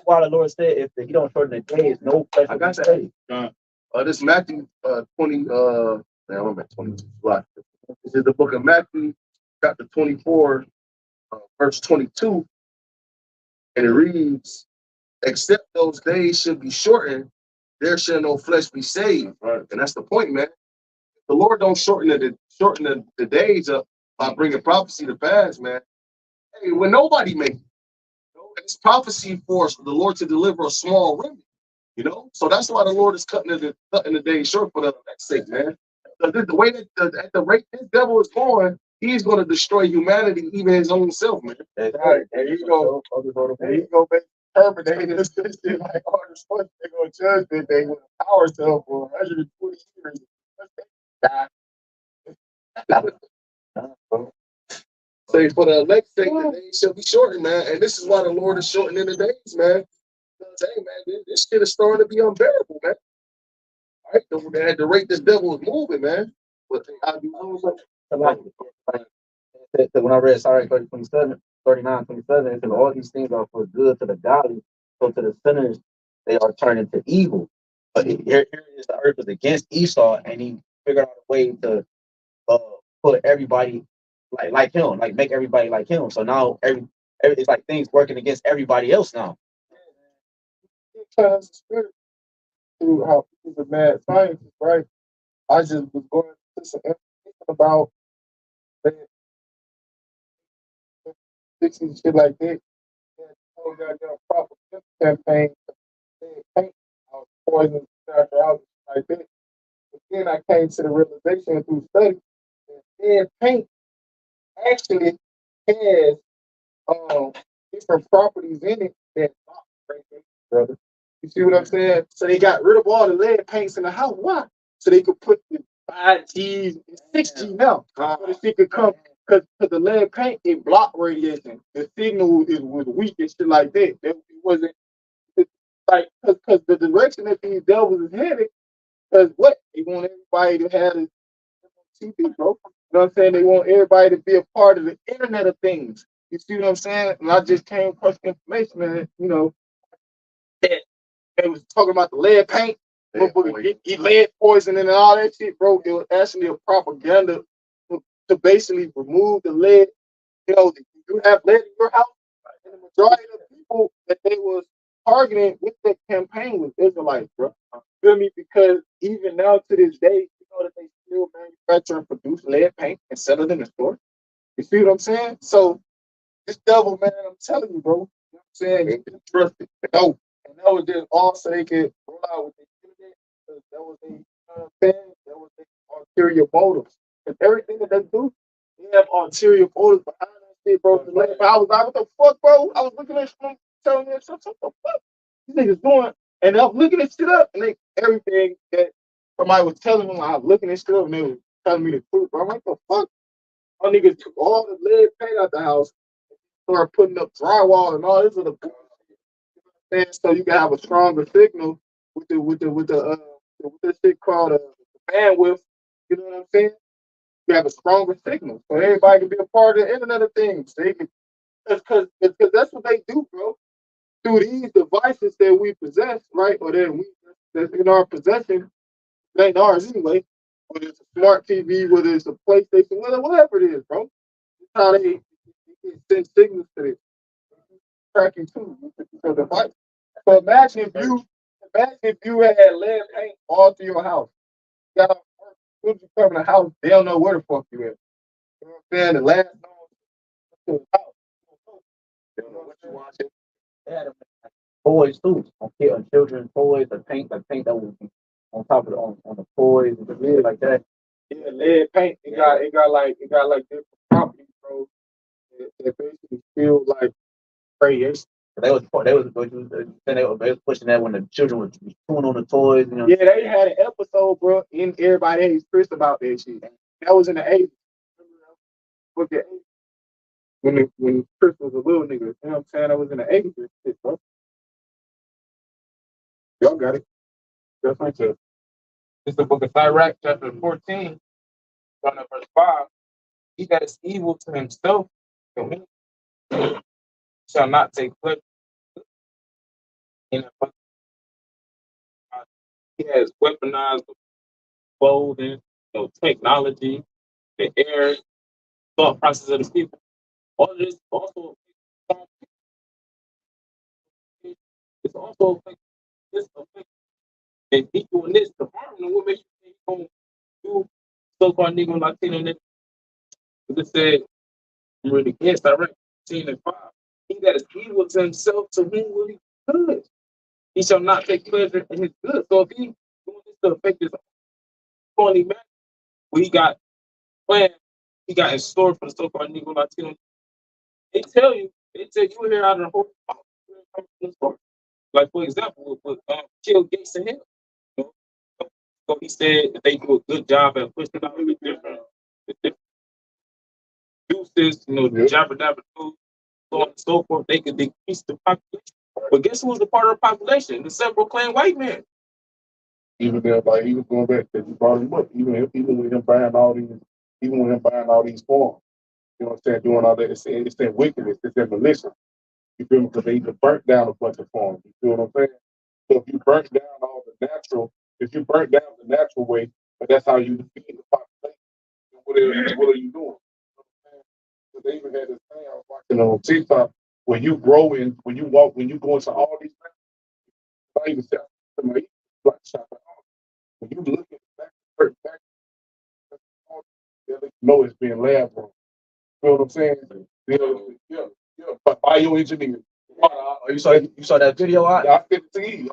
why the Lord said if he don't shorten the days, no flesh will be saved. This Matthew 20, man, I'm at 22. This is the book of Matthew, chapter 24, verse 22, and it reads, except those days should be shortened, there shall no flesh be saved. Right. And that's the point, man. The Lord don't shorten the days up by bringing prophecy to pass, man. Hey, when nobody makes it, it's prophecy for the Lord to deliver a small remnant. You know, so that's why the Lord is cutting the day short for that sake, man. The way that at the rate this devil is going, he's going to destroy humanity, even his own self, man. That's right. There you go. There you go, baby. Terminating this shit like Arnold Schwarzenegger. They're going to judge that day with a power cell for 120 years. Say for the elect sake, the days shall be shortened, man. And this is why the Lord is shortening the days, man. Because, hey, man, this shit is starting to be unbearable, man. All right, at the rate this devil is moving, man. But I do when I read Sirach 39, 27, it says all these things are for good to the godly, so to the sinners they are turned into evil. But here is the earth is against Esau, and he figured out a way to put everybody like him, like make everybody like him. So now it's like things working against everybody else now. To how he's a mad scientist, right? I just was going to some information about fixing shit like that. And got a proper campaign. Paint out poison natural like that. But then I came to the realization through study that paint actually has different properties in it that brother. You see what I'm saying? So they got rid of all the lead paints in the house. Why? So they could put the 5G, 6G now. So the shit could come because the lead paint it blocked radiation. The signal was weak and shit like that. It wasn't like because the direction that these devils is headed. Because what they want everybody to have TV, bro. You know what I'm saying? They want everybody to be a part of the Internet of Things. You see what I'm saying? And I just came across information, man. You know, that they was talking about the lead paint, he lead poisoning and all that shit, bro. It was actually a propaganda to basically remove the lead. You know, you have lead in your house, and the majority of the people that they was targeting with that campaign was Israelites, bro. Feel me? Because even now to this day, you know that they still manufacture and produce lead paint and sell it in the store. You see what I'm saying? So this devil, man, I'm telling you, bro. You know what I'm saying? They can trust it. No. And that was just all so they could roll out with the internet. Because that was their, you know what I'm saying? That was their ulterior motives. And everything that they do, they have ulterior motives behind that shit, bro. But I was like, what the fuck, bro? I was looking at shit, telling me, what the fuck? These niggas doing. And I'm looking at shit up, and they everything that somebody was telling them, I was looking at shit up, and they were telling me the truth, bro. I'm like, the fuck? All niggas took all the lead paint out the house, started putting up drywall and all this other bullshit. So you can have a stronger signal with this shit called the bandwidth. You know what I'm saying? You have a stronger signal, so everybody can be a part of the Internet of Things. They can, because that's what they do, bro. Through these devices that we possess, right, or that's in our possession, it ain't ours anyway. Whether it's a smart TV, whether it's a PlayStation, whatever it is, bro. That's how they send signals to this tracking too. So device. So imagine if you had lead paint all through your house. You got when you come in the house, they don't know where the fuck you at. You know what I'm saying? The last known to the house. They don't know what you watching. They had toys too, on children's toys, the paint that would be on top of on the toys and shit like that. Yeah, lead paint. It got like different properties, bro. It basically feels like radiation. They was pushing that when the children was chewing on the toys. You know? Yeah, they had an episode, bro, and everybody hates Chris about that shit. That was in the 80s. When Chris was a little nigga, you know what I'm saying? That was in the 80s, shit, bro. Y'all got it. That's right there. It's the book of Sirach, chapter 14, starting at verse 5. He that is evil to himself, to me, shall not take pleasure in it. He has weaponized the clothing, technology, the air, thought process of the people. All of this also it's also this affects and people in this department. What makes you think you're gonna do so-called Negro Latino niggas? It said really against direct 10 and 5. He that is evil to himself, to whom will he good? He shall not take pleasure in his good. So if he doing this to affect his only man, we got planned, he got in store for the so-called Negro Latino. They tell you here out of the whole story. Like for example, with Kill Gates and him. You know? So he said that they do a good job at pushing out the different uses, the jabber dabber so on and so forth. They could decrease the population. But guess who was the part of the population? The several clan white men. Even there, like he was going back to you brought him up, even with him buying all these farms, you know what I'm saying, doing all that, it's that wickedness, it's that militia. You feel me? Because they even burnt down a bunch of farms. You feel what I'm saying? So if you burnt down the natural way, but that's how you defeat the population, what are you doing? So they even had this thing I was watching on TikTok where you grow in, when you go into all these things, I even said, like, when you look at the back, you know it's being lab grown. You know what I'm saying? Yeah. But bioengineering. You saw that video out? Yeah, I fit to you.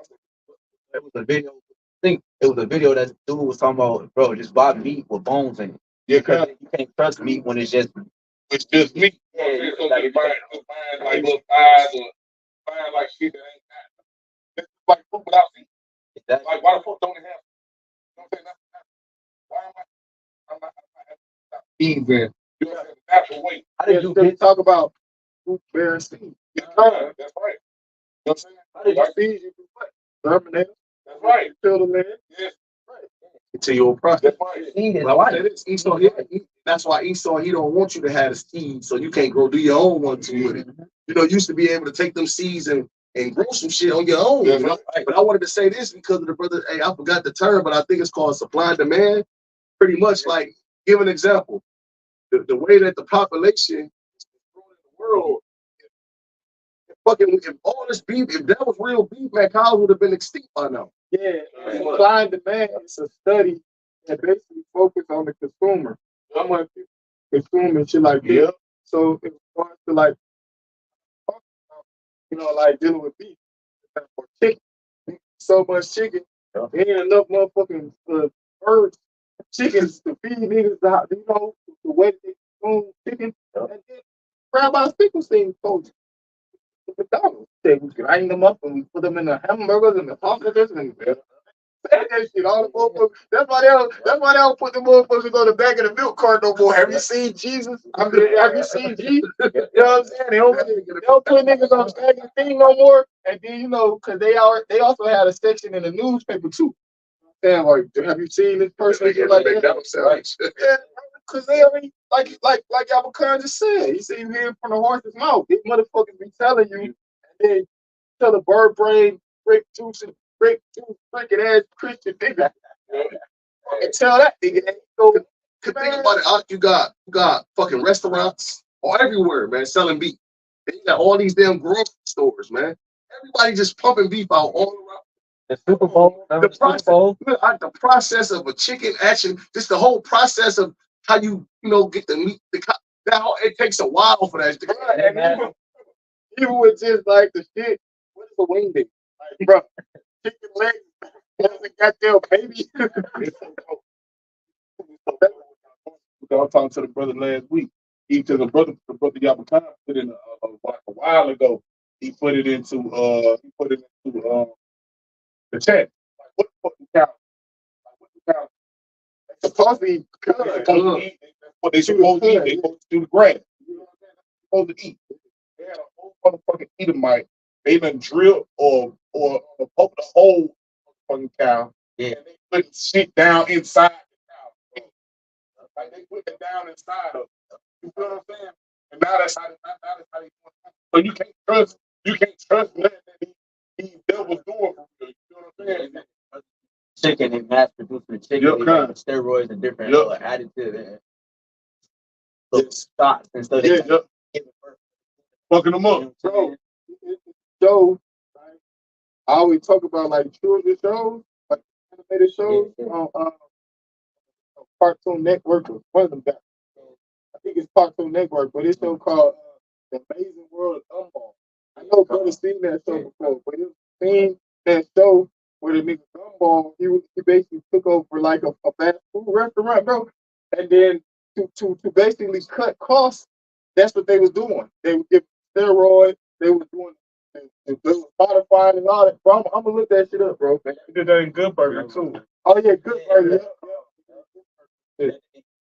It was a video. I think it was a video that dude was talking about, bro, just buy meat with bones in it. Yeah, because you can't trust meat when it's just meat. Yeah, so like buying like little thighs or buying like shit that ain't that. It's like food without meat. Exactly. Like why the fuck don't it have? You know what I'm saying? Why am I eating that? You know what I'm saying? The natural way. How did you talk about fruit bearing seed? Yeah, that's right. You know what I'm saying? How did you seed you do what? Germinate. That's right. Till the land. Yes. Right. into your process. Seed is But I would say life. this, Esau, that's why Esau, he don't want you to have the seed so you can't grow, do your own 1-2 with it. You know, you used to be able to take them seeds and grow some shit on your own. You know? But I wanted to say this because of the brother, hey, I forgot the term, but I think it's called supply and demand. Pretty much like, give an example. The way that the population is growing in the world, if all this beef, if that was real beef, man, cows would have been extinct by now. Yeah, supply and demand is a study that basically focuses on the consumer. How much people consume and shit like that. Yeah. So it's going to like, you know, like dealing with beef or chicken. So much chicken, there ain't enough motherfucking birds, chickens to feed niggas out. You know, the way they consume chicken. And then Rabbi Finkelstein told you. McDonald's. They grind them up and we put them in the hamburgers and the sausages and that shit all the motherfuckers. That's why they don't put the motherfuckers on the back of the milk cart no more. Have you seen Jesus? I mean, have you seen Jesus? You know what I'm saying? They don't put niggas on the back of the thing no more. And then you know, cause they also had a section in the newspaper too. Saying like, have you seen this person? Like that? Yeah, cause they already like Abakan just said. He said you hear it from the horse's mouth. These motherfuckers be telling you, and then tell the bird brain, break juice, freaking ass Christian nigga. And tell that nigga that go. Cause think about it, you got fucking restaurants all everywhere, man, selling beef. And you got all these damn grocery stores, man. Everybody just pumping beef out all around. The Super Bowl. The process of a chicken action, just the whole process of how you get the meat. It takes a while for that. And even with just like the shit, what is a wing dick? Like, bro, chicken legs, that's a goddamn baby. I was talking to the brother last week. The brother Yabakan put in a while ago. He put it into the chat. Like, what the fucking cow? Like, what the cow? They're supposed to eat. They're supposed to eat. That's what they supposed to eat. They supposed to do the grass. You know what I'm saying? They're supposed to eat. They had a whole motherfucking Edomite. They done drilled or poked a hole fucking cow. Yeah. And they put shit down inside the cow. Like they put it down inside of it. You know what I'm saying? And now that's how they do it. So you can't trust nothing that these devils doing for real. You know what I'm saying? Chicken and mass producing chicken, steroids and different additives and shots and stuff. Fucking them up. Bro, shows, right? I always talk about like children's shows, like animated shows on Cartoon Network or one of them guys. I think it's Cartoon Network, but it's show called The Amazing World of Gumball. I know brother's seen that show before, but it's seen that show where the nigga Gumball, he basically took over like a fast food restaurant, bro. And then to basically cut costs, that's what they was doing. They would give steroids, they was doing they was modifying and all that. Bro, I'm gonna look that shit up, bro. They did that in Good Burger too. Oh yeah, Good Burger.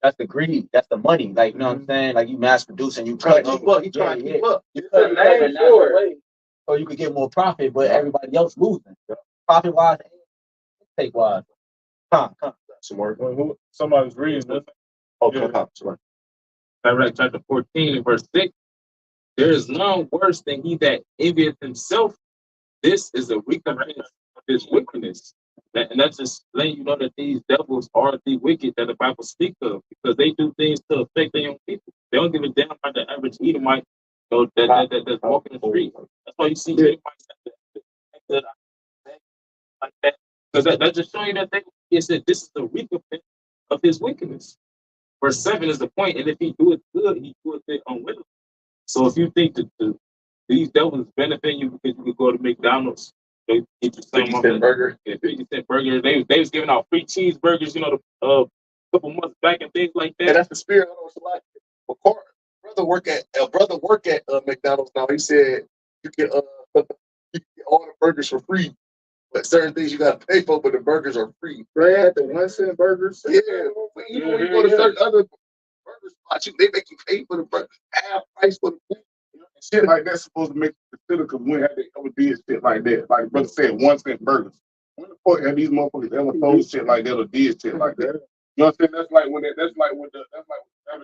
That's the greed. That's the money. Like, you know what I'm saying? Like, you mass producing, you trying to keep up. You trying to keep up. You cut name for it. So you could get more profit, but everybody else losing. Profit wise, take wise. Come. Some more. Somebody's reading this. Come. Direct chapter 14 and verse 6. There is none worse than he that envieth himself. This is a recompense of his wickedness. And that's just letting you know that these devils are the wicked that the Bible speaks of, because they do things to affect their own people. They don't give a damn about the average Edomite that's walking the street. That's why you see Edomites like that. Because that just showing you that it said this is the recompense of his wickedness. Verse 7 is the point, and if he do it good, he do it unwillingly. So if you think that these devils benefit you because you could go to McDonald's, they get you some 50-cent burger. 50-cent burger. They was giving out free cheeseburgers, a couple months back and things like that. And that's the spirit of the life. Brother work at McDonald's now. He said you can get all the burgers for free, but certain things you got to pay for. But the burgers are free. They had the 1 cent burgers. Yeah, but even when you go to certain other burger spots, they make you pay for the burger, half price for the food. Shit like that's supposed to make you consider, because we had ever did shit like that. Like brother said, 1 cent burgers. when the fuck have these motherfuckers ever told shit like that or did shit like that? You know what I'm saying? That's like when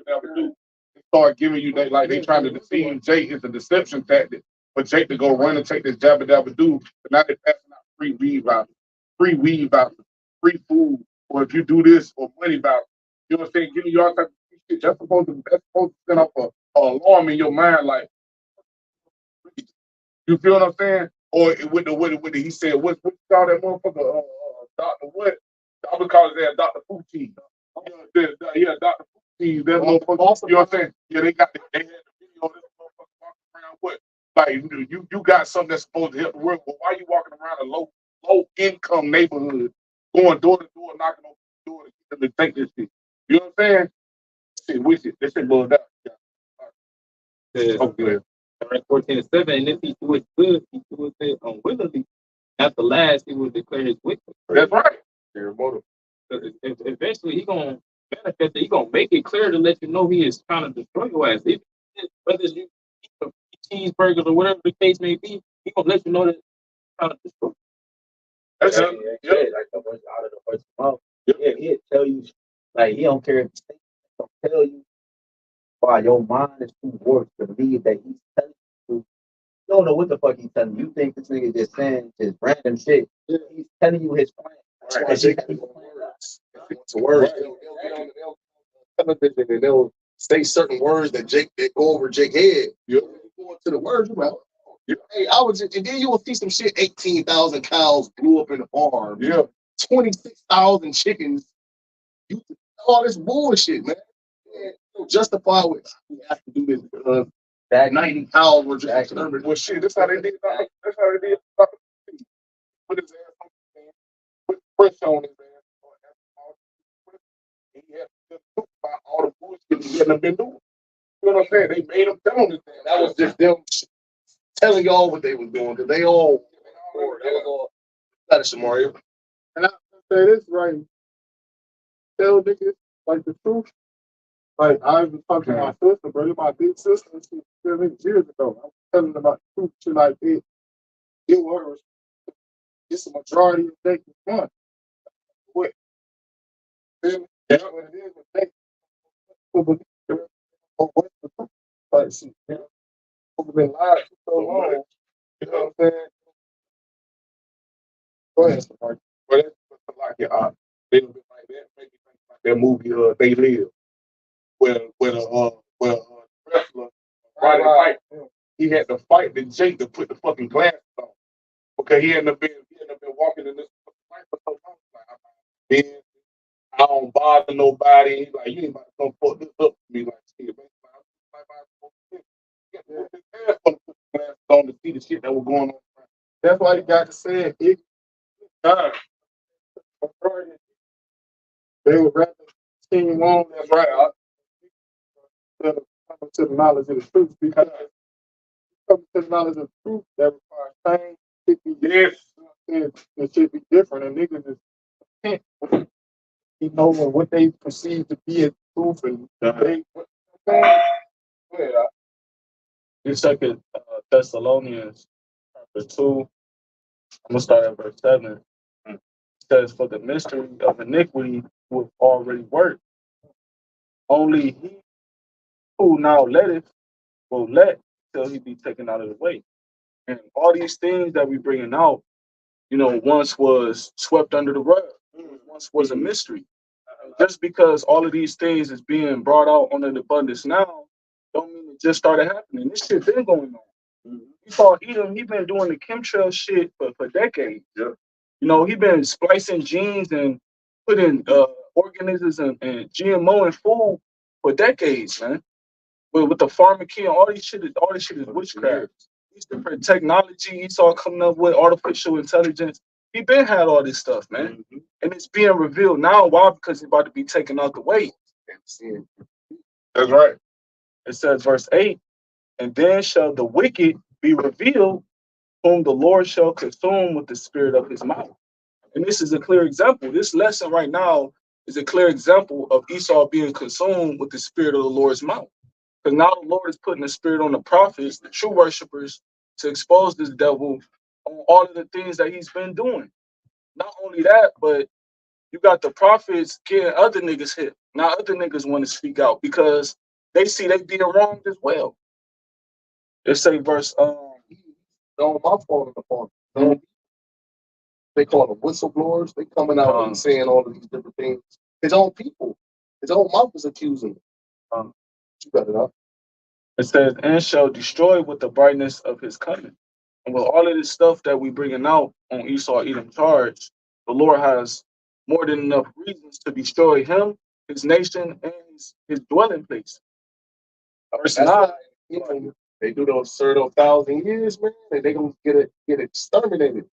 Dabba do. They start giving you that, like they trying to deceive Jake. It's a deception tactic for Jake to go run and take this Dabba do. But now they're passing out free weed vouchers, free food, or if you do this or money vouchers. You know what I'm saying? Giving you all type of shit. That's supposed to send up a alarm in your mind, like, you feel what I'm saying? Or with the he said, what you call that motherfucker? Dr. What? I would call his ass Dr. Fucci. Yeah, Dr. Fucci. That motherfucker. You know what I'm saying? Yeah, they had the video of this motherfucker walking around with. Like, you got something that's supposed to help the world, but why you walking around a low income neighborhood, going door to door, knocking on the door to get them to take this shit? You know what I'm saying? Shit, wicked. This shit boiled out. Okay. 14:7, and if he do it good, he do it unwillingly. At the last, he will declare his wickedness. That's right. Eventually, he gonna manifest it. He gonna make it clear to let you know he is trying to destroy your ass. Whether you eat cheeseburgers or whatever the case may be, he gonna let you know that he's trying to destroy. That's like the voice out of the voice mouth. Yeah, he'll tell you, like he don't care if he'll tell you why your mind is too warped to believe that he's telling you. You don't know what the fuck he's telling you. You think this nigga just saying just random shit. He's telling you his plan. Right. It's words. They'll get on television and they'll say certain words that go over Jake's head. Yep. Going to the words, hey, and then you will see some shit. 18,000 cows blew up in the farm. Yeah. 26,000 chickens. All this bullshit, man. Justify it. We have to do this because that 90 cows were just exterminated. Well, shit, that's how they did. That's how they did. Put his ass on his man. Put pressure on his ass. He had to talk about all the bullshit he hadn't been doing. You know what I'm saying? They made him tell him this thing. That was just them telling y'all what they was doing because they all. That is Mario. And I say this right. Tell niggas like the truth. Like I was talking to my sister, bro. My big sister, she 7 years ago. I was telling them about the truth, shit like it. It was. It's a majority of the one. What? What it is, but what's the truth? Like, see, people been lied for so long. You know what I'm saying? Go ahead, Mark. But that's like they been like that. Make me think like that movie, They Live, where wrestler Roddy White, he had to fight the Jake to put the fucking glasses on. Okay, he ended up being walking in this fight for so long. Like, I don't bother nobody. He's like, you ain't about to come fuck this up for me. Like, shit, man. On to see the shit that was going on. That's why you got to say it. They would rather team on. That's right. Instead of coming to the knowledge of the truth, because coming to the knowledge of the truth that requires pain, it should be different. And niggas is content, you know, what they perceive to be a truth, and In 2 Thessalonians chapter 2, I'm gonna start at verse 7. It says, "For the mystery of iniquity was already worked. Only he who now letteth will let till he be taken out of the way." And all these things that we bringing out, you know, once was swept under the rug. Once was a mystery. Just because all of these things is being brought out on the abundance now, don't mean it just started happening. This shit been going on. You saw Edom, he been doing the chemtrail shit for decades. Yeah. You know, he been splicing genes and putting organisms and GMO in food for decades, man. With the pharmacy, all this shit is witchcraft. These different technology he's all coming up with, artificial intelligence. He been had all this stuff, man. And it's being revealed now. Why? Because it's about to be taken out the way. That's right. It says, verse 8, "And then shall the wicked be revealed, whom the Lord shall consume with the spirit of his mouth." And this is a clear example. This lesson right now is a clear example of Esau being consumed with the spirit of the Lord's mouth. Because now the Lord is putting the spirit on the prophets, the true worshipers, to expose this devil on all of the things that he's been doing. not only that, but you got the prophets getting other niggas hit. Now other niggas want to speak out because they see they being wronged as well. Let's say verse No, my fault in the fault. No, they call them whistleblowers. They coming out and saying all of these different things. His own people, his own mouth is accusing him. You got it up. it says, and shall destroy with the brightness of his coming. And with all of this stuff that we bringing out on Esau Edom charge, the Lord has more than enough reasons to destroy him, his nation, and his dwelling place. Verse That's 9. why, you know, they do those 30,000 years, man, and they gonna get exterminated.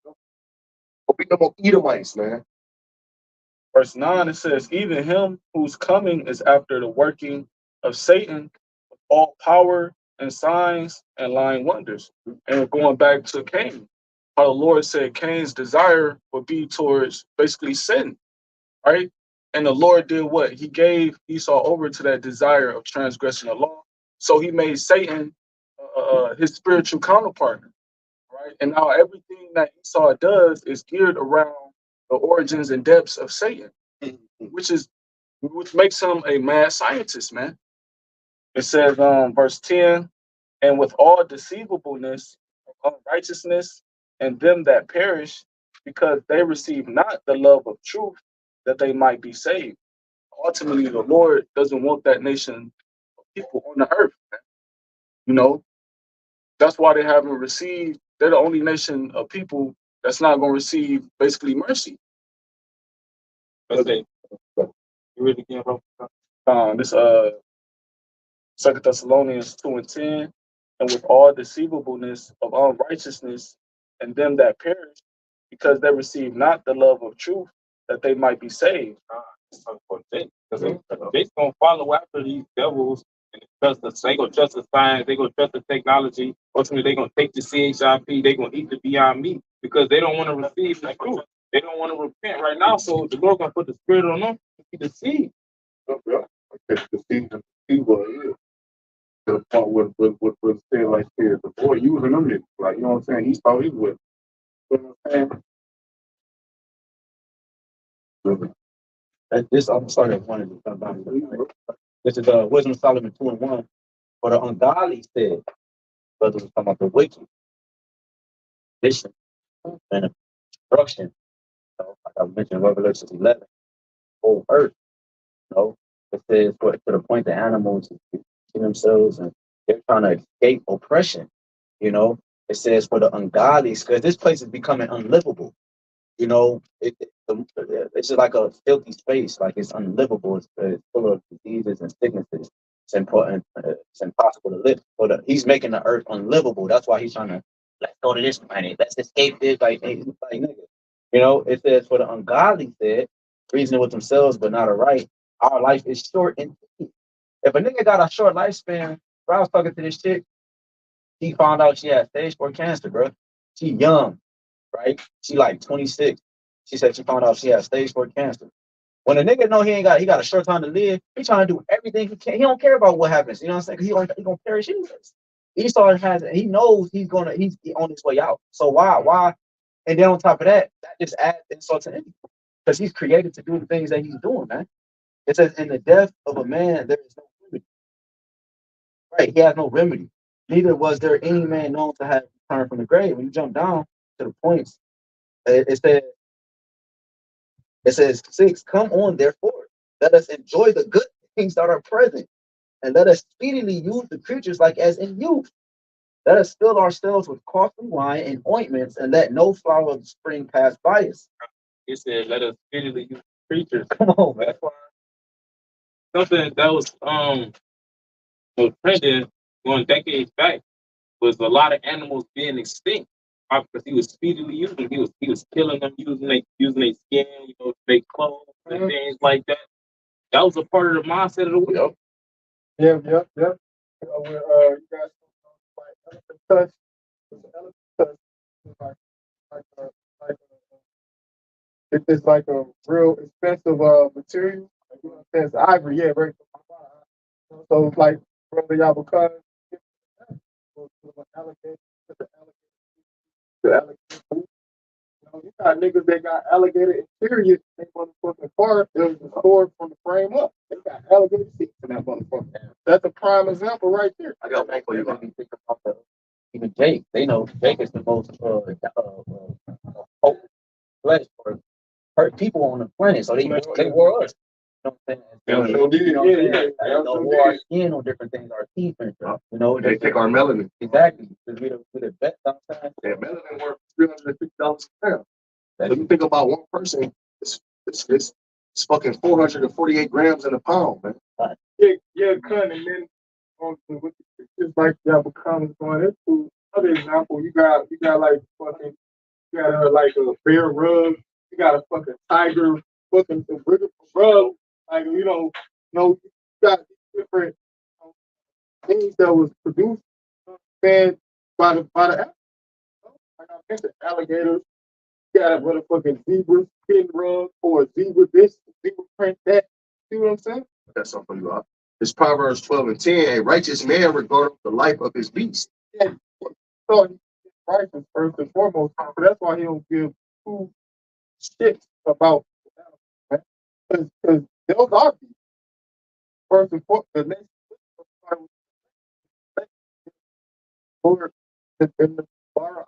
Will be no more Edomites, man. Verse 9, it says, even him whose coming is after the working of Satan, with all power and signs and lying wonders. And going back to Cain, how the Lord said Cain's desire would be towards basically sin, right? And the Lord did what? He gave Esau over to that desire of transgressing the law. So he made Satan his spiritual counterpart, right? And now everything that Esau does is geared around the origins and depths of Satan, which makes him a mad scientist, man. It says, verse 10, and with all deceivableness of unrighteousness and them that perish, because they receive not the love of truth, that they might be saved. Ultimately, the Lord doesn't want that nation of people on the earth, man. You know, that's why they haven't received, they're the only nation of people that's not going to receive basically mercy. Okay. You really can't help. This 2 Thessalonians 2:10, and with all deceivableness of unrighteousness and them that perish, because they receive not the love of truth, that they might be saved. They're gonna follow after these devils and they gonna trust the science, they gonna trust the technology. Ultimately, they're gonna take the CHIP, they're gonna eat the Beyond Meat because they don't want to receive the truth. They don't want to repent right now. So the Lord gonna put the spirit on them to be deceived. Yeah. The season what it is. To the point what said like this, the boy using them niggas. Like, you know what I'm saying? He thought he would. You know what I'm saying? This I'm sorry, I wanted to come back. This is Wisdom of Solomon 2:1. For the ungodly said, brother was talking about the wicked, vision, and destruction. You know, like I mentioned, Revelation 11, whole earth. You know, it says to the point that animals kill themselves and they're trying to escape oppression. You know, it says for the ungodly, because this place is becoming unlivable. You know, it's just like a filthy space, like it's unlivable. It's full of diseases and sicknesses. It's important. It's impossible to live. He's making the earth unlivable. That's why he's trying to let's go to this planet. Let's escape this. Like nigga. You know, it says for the ungodly said, reasoning with themselves but not aright. Our life is short and sweet. If a nigga got a short lifespan, bro, I was talking to this chick. She found out she had stage 4 cancer, bro. She young, right? She like 26. She said she found out she had stage 4 cancer. When a nigga know he got a short time to live, he trying to do everything he can. He don't care about what happens. You know what I'm saying? He gonna perish anyways. He knows he's on his way out. So why? And then on top of that, that just adds insult to injury. Because he's created to do the things that he's doing, man. It says, in the death of a man, there is no remedy. Right? He has no remedy. Neither was there any man known to have returned from the grave. When you jump down to the points, it says 6, come on, therefore, let us enjoy the good things that are present, and let us speedily use the creatures like as in youth. Let us fill ourselves with costly wine and ointments, and let no flower of the spring pass by us. He said, let us speedily use creatures. Come on, man. Something that was trending going decades back was a lot of animals being extinct because he was speedily using. He was killing them using their skin, you know, to make clothes and things like that. That was a part of the mindset of the world. Yep. You guys like elephant touch. Elephant touch is it's like a real expensive material. Like, you know what I'm saying? It's ivory, yeah, right. So it's like brother Yahweh alligator, You got niggas that got alligator interior in their motherfucking car that was restored from the frame up. They got alligator seats in that motherfucker. That's a prime example right there. I got one for you. Let me think about the even Jake. They know Jake is the most potent flesh or hurt people on the planet, so they wore us. You know what I'm saying? Sure did. You know what I'm saying? Yeah. They wore our skin on different things, our teeth and stuff. You know, They take our melanin. exactly because we the best sometimes. Yeah, melanin worth $350 a pound. So you think about one person, it's fucking 448 grams in a pound, man. Yeah, cut, and then with just like y'all becomes going into other example, you got like fucking, you got like a bear rug, you got a fucking tiger fucking rug, like you you got different things that was produced fed by the like I mentioned, alligators. You got a motherfucking zebra skin rug or a zebra this, zebra print that. See what I'm saying? That's something you are. It's Proverbs 12:10. A righteous man regardeth the life of his beast. Yeah. So he's righteous first and foremost. So that's why he don't give two shits about because those are beasts. First and foremost, the next or the bar.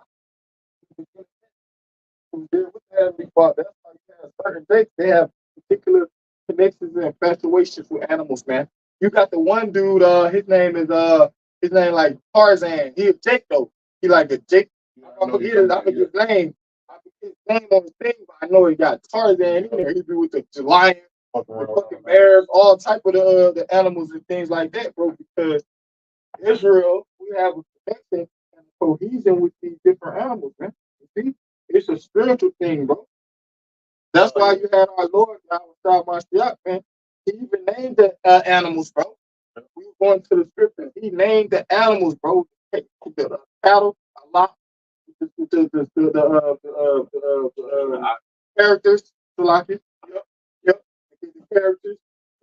That's why you have certain dates. They have particular connections and infatuations with animals, man. You got the one dude. His name like Tarzan. He a Jake though. He like a Jake. I forget his name. I forget his name on the thing, but I know he got Tarzan in there. He be with the lion, the fucking bears, all type of the animals and things like that, bro. Because Israel, we have a connection and cohesion with these different animals, man. You see, it's a spiritual thing, bro. That's why you had our Lord, Yahweh Mashiach, man. He even named the animals, bro. We were going to the scripture. He named the animals, bro. The cattle, a lot, the characters, Salaki. Yep. The characters,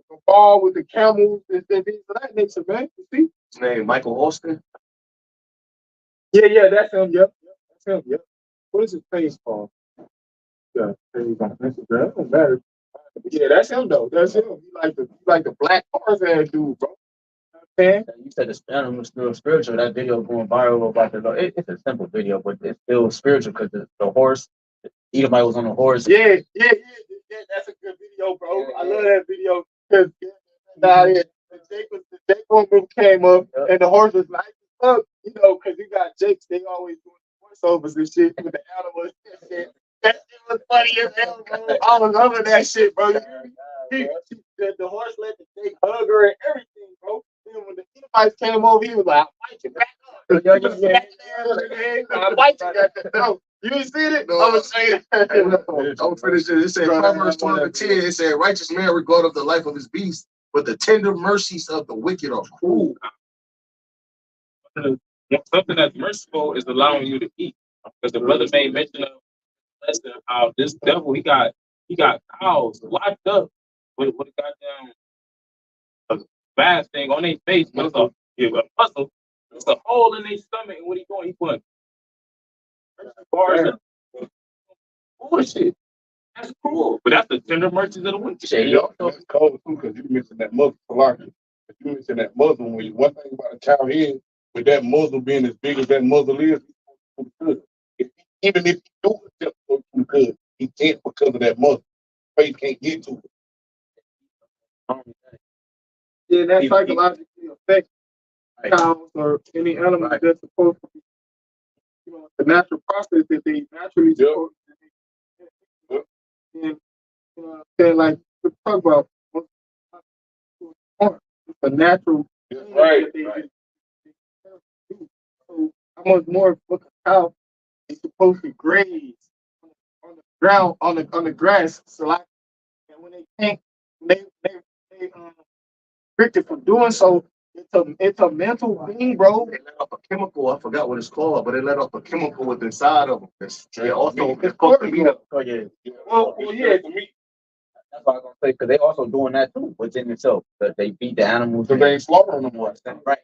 the ball with the camels and things of that nature, man. You see? His name Michael Austin. Yeah, that's him. Yep. That's him. Yep. What is his face called? Yeah, page on Instagram. It don't matter. Yeah, that's him though. That's him. He like the black Tarzan dude, bro. Man. You said the animal is still spiritual. That video going viral about it's a simple video, but it's still spiritual because the horse, Edomite was on a horse. Yeah. That's a good video, bro. I love that video because the Jake one came up and the horse was like, fuck, because you got Jakes, they always doing voiceovers and shit with the animals and shit. That shit was funny as hell, bro. I was loving that shit, bro. The horse let the Jake hug her and everything, bro. Then when the Edomites came over, he was like, I'll fight you back up. I'll fight you. No, you ain't seen it? No. I'm going to say it. Don't finish it. It said Proverbs 12:10. It said, righteous man regardeth the life of his beast, but the tender mercies of the wicked are cruel. Something that's merciful is allowing you to eat. Because the brother made mention of how this devil he got cows locked up with a goddamn a bad thing on their face, but it's a muscle. It's a hole in their stomach, and what he doing? He putting bars and bullshit. That's cruel, but that's the tender mercies of the wicked. Yeah, that's cold too, because you mentioned that muzzle Salaki. If you mentioned that muzzle, one thing about a cow head, with that muzzle being as big as that muzzle is, even if he do it too good, he can't because of that muzzle. Face can't get to it. Yeah, that psychologically affects cows or any animal that's supposed to be, the natural process that they naturally supposed to be. And, like, we talk about it's a natural thing that they do. So how much more of a cow is supposed to graze on the ground, on the grass, so like, and when they can't, they restricted from doing so. It's a mental thing, bro. They let off a chemical. I forgot what it's called, but they let off a chemical with inside of them. They also it's supposed to be up. Oh yeah. Well, yeah. That's what I was gonna say because they also doing that too within themselves. But they beat the animals. So they ain't slaughtering them more. Right.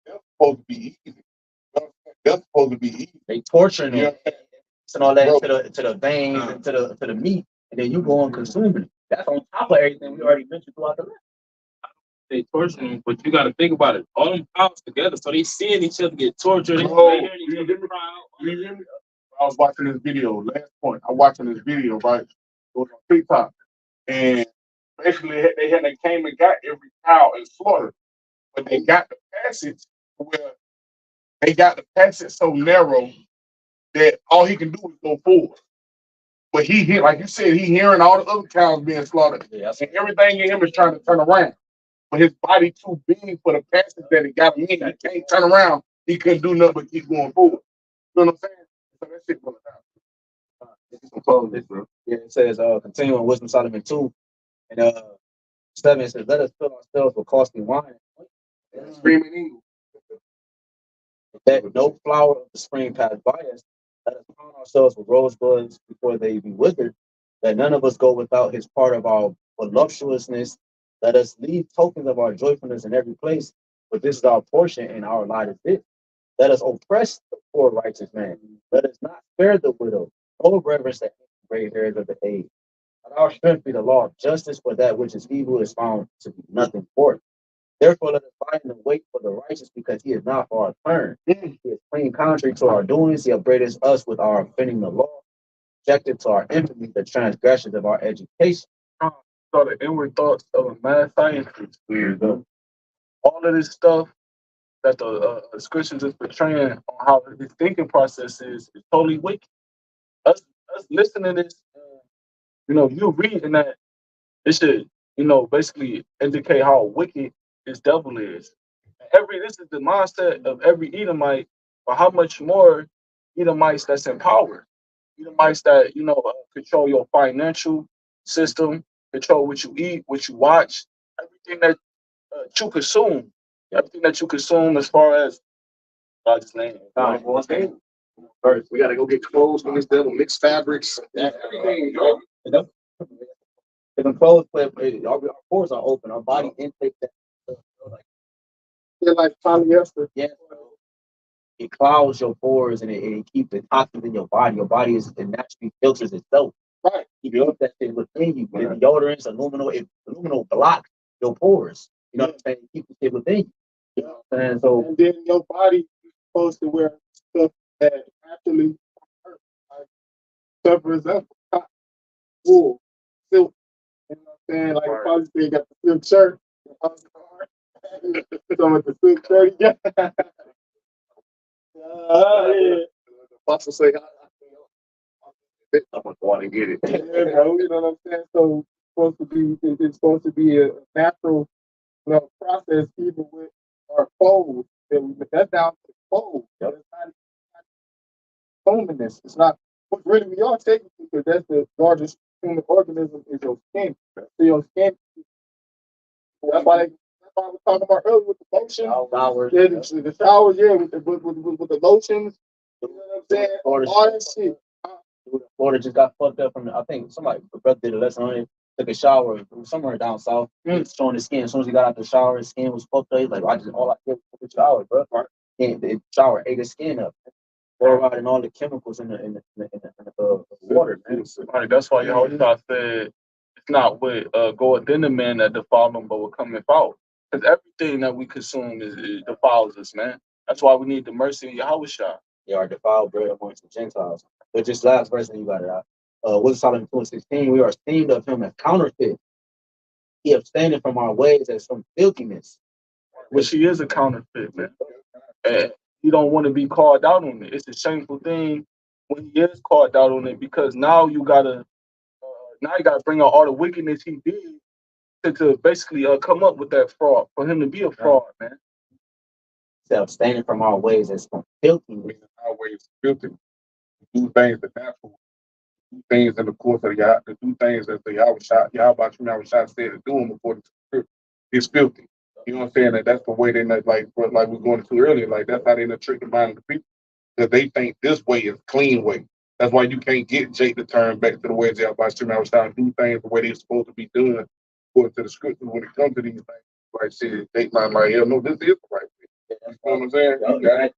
They're supposed to be easy. That's supposed to be easy. They torturing Yeah. them and all that Bro. to the veins and to the meat, and then you go on consuming it. That's on top of everything we already mentioned throughout the list. They torturing them, but you got to think about it. All them powers together, so they seeing each other get tortured. They Bro, hearing each other cry out. You hear me? I was watching this video, last point. I'm watching this video, right? It was on TikTok. And basically, they came and got every cow and slaughtered. But they got the passage where they got the passage so narrow that all he can do is go forward. But he hear, like you said, he hearing all the other cows being slaughtered. Yeah, And everything in him is trying to turn around. But his body too big for the passage that he got him in. He can't turn around. He couldn't do nothing but keep going forward. You know what I'm saying? So that shit going down. Some close this, bro. Yeah, it says, continuing Wisdom Solomon 2 and 7, it says, let us fill ourselves with costly wine. Screaming eagle. That no flower of the spring pass by us. Let us crown ourselves with rosebuds before they be withered. That none of us go without his part of our voluptuousness. Let us leave tokens of our joyfulness in every place. But this is our portion, and our lot is this. Let us oppress the poor righteous man. Let us not spare the widow. No reverence the gray hairs of the age. Let our strength be the law of justice, for that which is evil is found to be nothing for it. Therefore, let us find and wait for the righteous, because he is not for our turn. He is clean contrary to our doings. He upbraideth us with our offending the law, objective to our infamy, the transgressions of our education. So the inward thoughts of a mad scientist. All of this stuff that the scriptures is portraying on how his thinking process is totally wicked. Us listening to this, you reading that, it should, basically indicate how wicked this devil is. This is the mindset of every Edomite, but how much more Edomites that's in power. Edomites that, control your financial system, control what you eat, what you watch, everything that you consume. Everything that you consume as far as God's name. First, we gotta go get clothes from this devil, mix fabrics, everything, bro. The clothes, our pores are open, our body intake that. They're like polyester. Yeah, it clouds your pores and it keeps the toxins in your body. Your body it naturally filters itself. Right. You keep that shit within you. The deodorants, aluminum blocks your pores. You know what I'm saying? Keep the shit within you. You know what I'm saying? So, and then your body is supposed to wear stuff that actually hurt. Like, stuff, for example, cotton, wool, silk. You know what I'm saying? Like, Right. probably say you got the silk shirt. So with the silk shirt, yeah. Yeah. Apostle say, I'm gonna go out and get it. Yeah, bro, you know what I'm saying? So it's supposed to be a natural, process even with our clothes. But that's down to the clothes. It's not cleanliness. It's not what really we are technically, because that's the largest human organism is your skin. So your skin. That's why we were talking about earlier with the lotion. showers. Yeah, the showers, yeah, with the lotions. You know what I'm saying? All that shit. Florida just got fucked up from I think somebody brother did a lesson on it. Took a shower somewhere down south. It's showing his skin. As soon as he got out the shower, his skin was fucked up. He's like, all I did was take a shower, bro. And the shower ate his skin up. Fluoride and all the chemicals in the water, man. Right, that's why Yahuwah said it's not what go within the man that defile them, but what cometh out. Because everything that we consume it defiles us, man. That's why we need the mercy of Yahuwah. They are defiled bread amongst the Gentiles. But just last verse, and you got it out. Wisdom Solomon 2:16, we are esteemed of him as counterfeit. He abstaining from our ways as from filthiness. Which he is a counterfeit, man. And you don't want to be called out on it. It's a shameful thing when he is called out on it, because now you gotta bring out all the wickedness he did to basically come up with that fraud, for him to be a fraud, man. He's abstaining from our ways as from filthiness. Our ways filthy. Do things the natural. Do things in the course of Yah. To do things that the Yahweh said to do them according to the scripture. It's filthy. You know what I'm saying? That's the way they like we're going into earlier. Like that's how they trick the mind of the people, because they think this way is clean way. That's why you can't get Jake to turn back to the way Yahweh was trying to do things the way they're supposed to be done according to the scripture when it comes to these things. Like said, Jake not like, hell no, this is the right way. You know what I'm saying? You got it.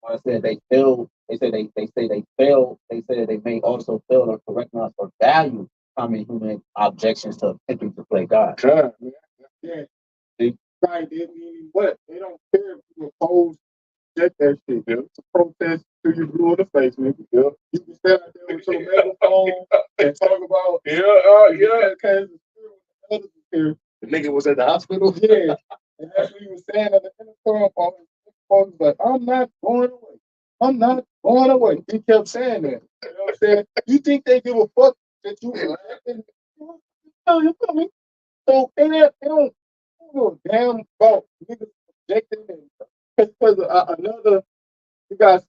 I said they fail. They say they fail. They say they may also fail to recognize or value common human objections to attempting to play God. God, man. Yeah. Right, they mean what? They don't care if you oppose, check that shit. Yeah. It's a protest till you blue in the face, nigga. Yeah. You can stand out there with your megaphone and talk about because The nigga was at the hospital. yeah. And that's what he was saying at the intercom. All his folks like, I'm not going away. I'm not going away. He kept saying that. You know what I'm saying? You think they give a fuck that you elected? You feel me? So they don't give a damn about niggas objecting and because another you got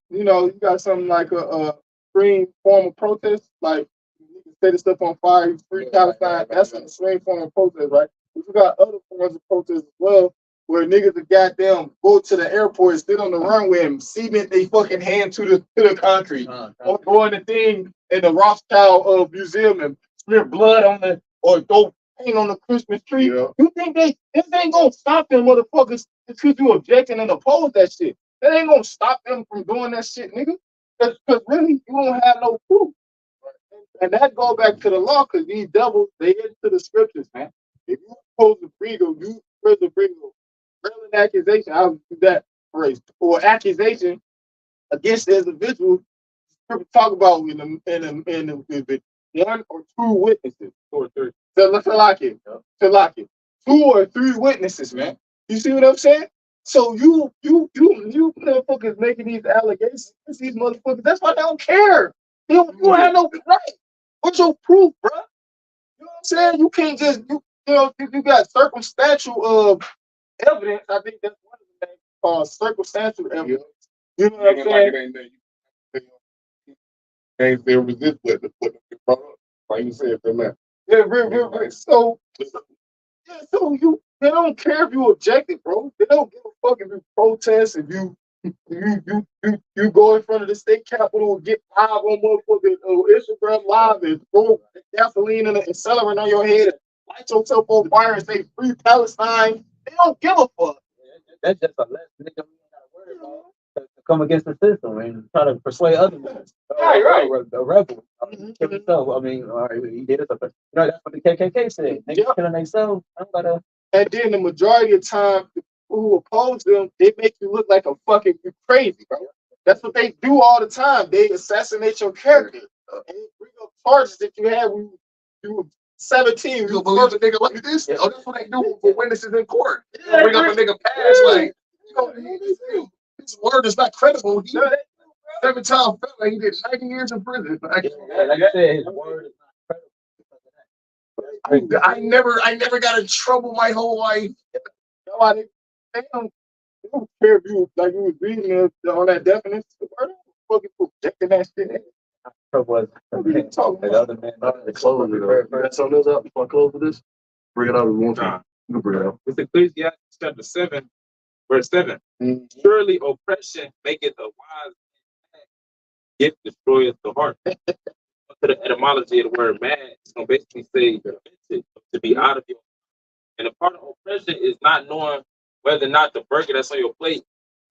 something like a extreme form of protest, like you can set this stuff on fire, free Palestine. That's an extreme form of protest, right? But you got other forms of protest as well, where niggas are goddamn go to the airport, and sit on the runway, and cement they fucking hand to the concrete, or go in the thing in the Rothschild museum and smear blood on the or go paint on the Christmas tree. Yeah. You think this ain't gonna stop them motherfuckers because you objecting and oppose that shit? That ain't gonna stop them from doing that shit, nigga. Because really, you don't have no proof. And that go back to the law, because these devils, they into the scriptures, man. If you supposed to bring an accusation, I would do that phrase, or accusation against the individual, talk about in one or two witnesses, or three. So like it. Two or three witnesses, man. You see what I'm saying? So you motherfuckers making these allegations, these motherfuckers. That's why they don't care. You don't have no right. What's your proof, bro? You know what I'm saying? You can't just you got circumstantial evidence. I think that's one of the things called circumstantial evidence. You know what I'm saying? Can't say resist what the brought up. Like you said, the man. Yeah, real. So they don't care if you objected, bro. They don't give a fuck if you protest, if you go in front of the state capitol and get live on motherfucking Instagram live and throw gasoline and accelerant on your head and light yourself on fire and say free Palestine. They don't give a fuck. That's just a less nigga we ain't gotta worry about to come against the system and try to persuade others. Right. A rebel. Kill himself. I mean, all right, he did it. That's what the KKK said. Niggas killing themselves. I'm gonna. And then the majority of the time, the people who oppose them, they make you look like you crazy, bro. That's what they do all the time. They assassinate your character and bring up charges that you had when you were 17. You believe a nigga like this? Yeah. Oh, that's what they do for witnesses in court. Yeah, bring up a nigga past like, this word is not credible. He 7 times felon. He did 90 years in prison. Like I said, his word is not credible. I never got in trouble my whole life. Nobody, they don't care if you like you was reading on that definition. Why the fuck you projecting that shit? Was talking the other man. Close it. That's something else out before I close with this. Bring it out if you want to. You can bring it out. It's Ecclesiastes chapter 7, verse 7. Mm-hmm. Surely oppression maketh a wise man, yet destroyeth the heart. To the etymology of the word mad, it's going to basically say to be out of your. And a part of oppression is not knowing whether or not the burger that's on your plate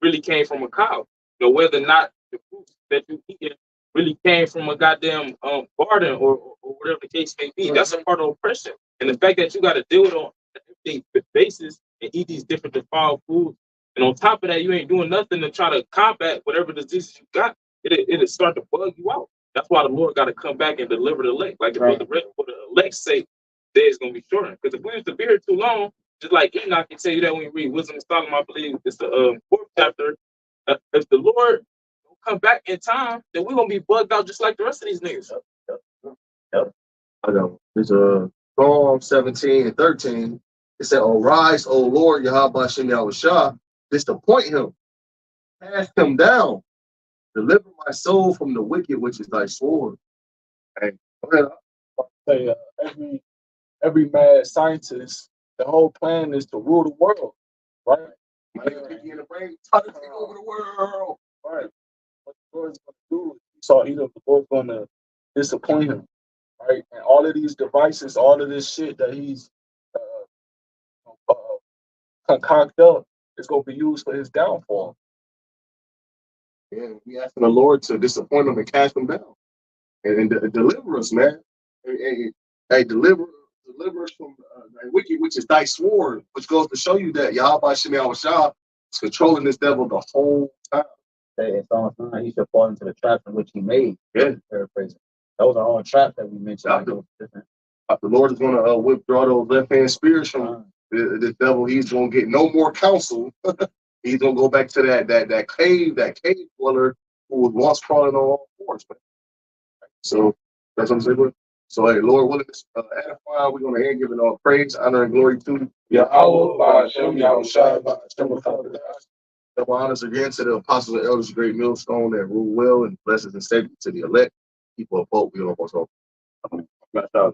really came from a cow, or whether or not the food that you eat really came from a goddamn garden or whatever the case may be. That's a part of oppression. And the fact that you got to deal with it on an everyday basis and eat these different defiled foods, and on top of that, you ain't doing nothing to try to combat whatever diseases you got. It'll start to bug you out. That's why the Lord got to come back and deliver the elect. Like for the elect's sake, day is going to be shortened. Because if we was to be here too long, just like Enoch can tell you that when you read Wisdom of Solomon, I believe it's the 4th chapter. If the Lord don't come back in time, then we're going to be bugged out just like the rest of these niggas. Yep. I know. There's Psalm 17 and 13. It said, "Arise, O Lord, YAHWASHI, YAHWASHI, disappoint him, cast him down, deliver my soul from the wicked, which is thy sword." Hey, say every mad scientist, the whole plan is to rule the world, right? In the brain, try to take over the world. Right. What the Lord's going to do is he saw either the Lord's going to disappoint him, right? And all of these devices, all of this shit that he's concocted up is going to be used for his downfall. And we asking the Lord to disappoint them and cast them down and deliver us, man. Hey, deliver us from that wicked, which is thy sword, which goes to show you that YAHWASHI is controlling this devil the whole time. In Psalms 9, he should fall into the traps in which he made. Yeah. Paraphrasing. Those are all traps that we mentioned. The Lord is going to withdraw those left-hand spirits from the devil. He's going to get no more counsel. He's going to go back to that cave dweller who was once crawling on all fours. Man. So that's what I'm saying. So, hey, Lord, willing to edify, we're going to end giving all praise, honor, and glory to Yahawah, BAHASHAM, Yahawashi, BAHASHAM, HAQADASH. double honors again to the apostles and elders, great millstone that rule well, and blessings and safety to the elect. People of hope, we almost hope. Y'all,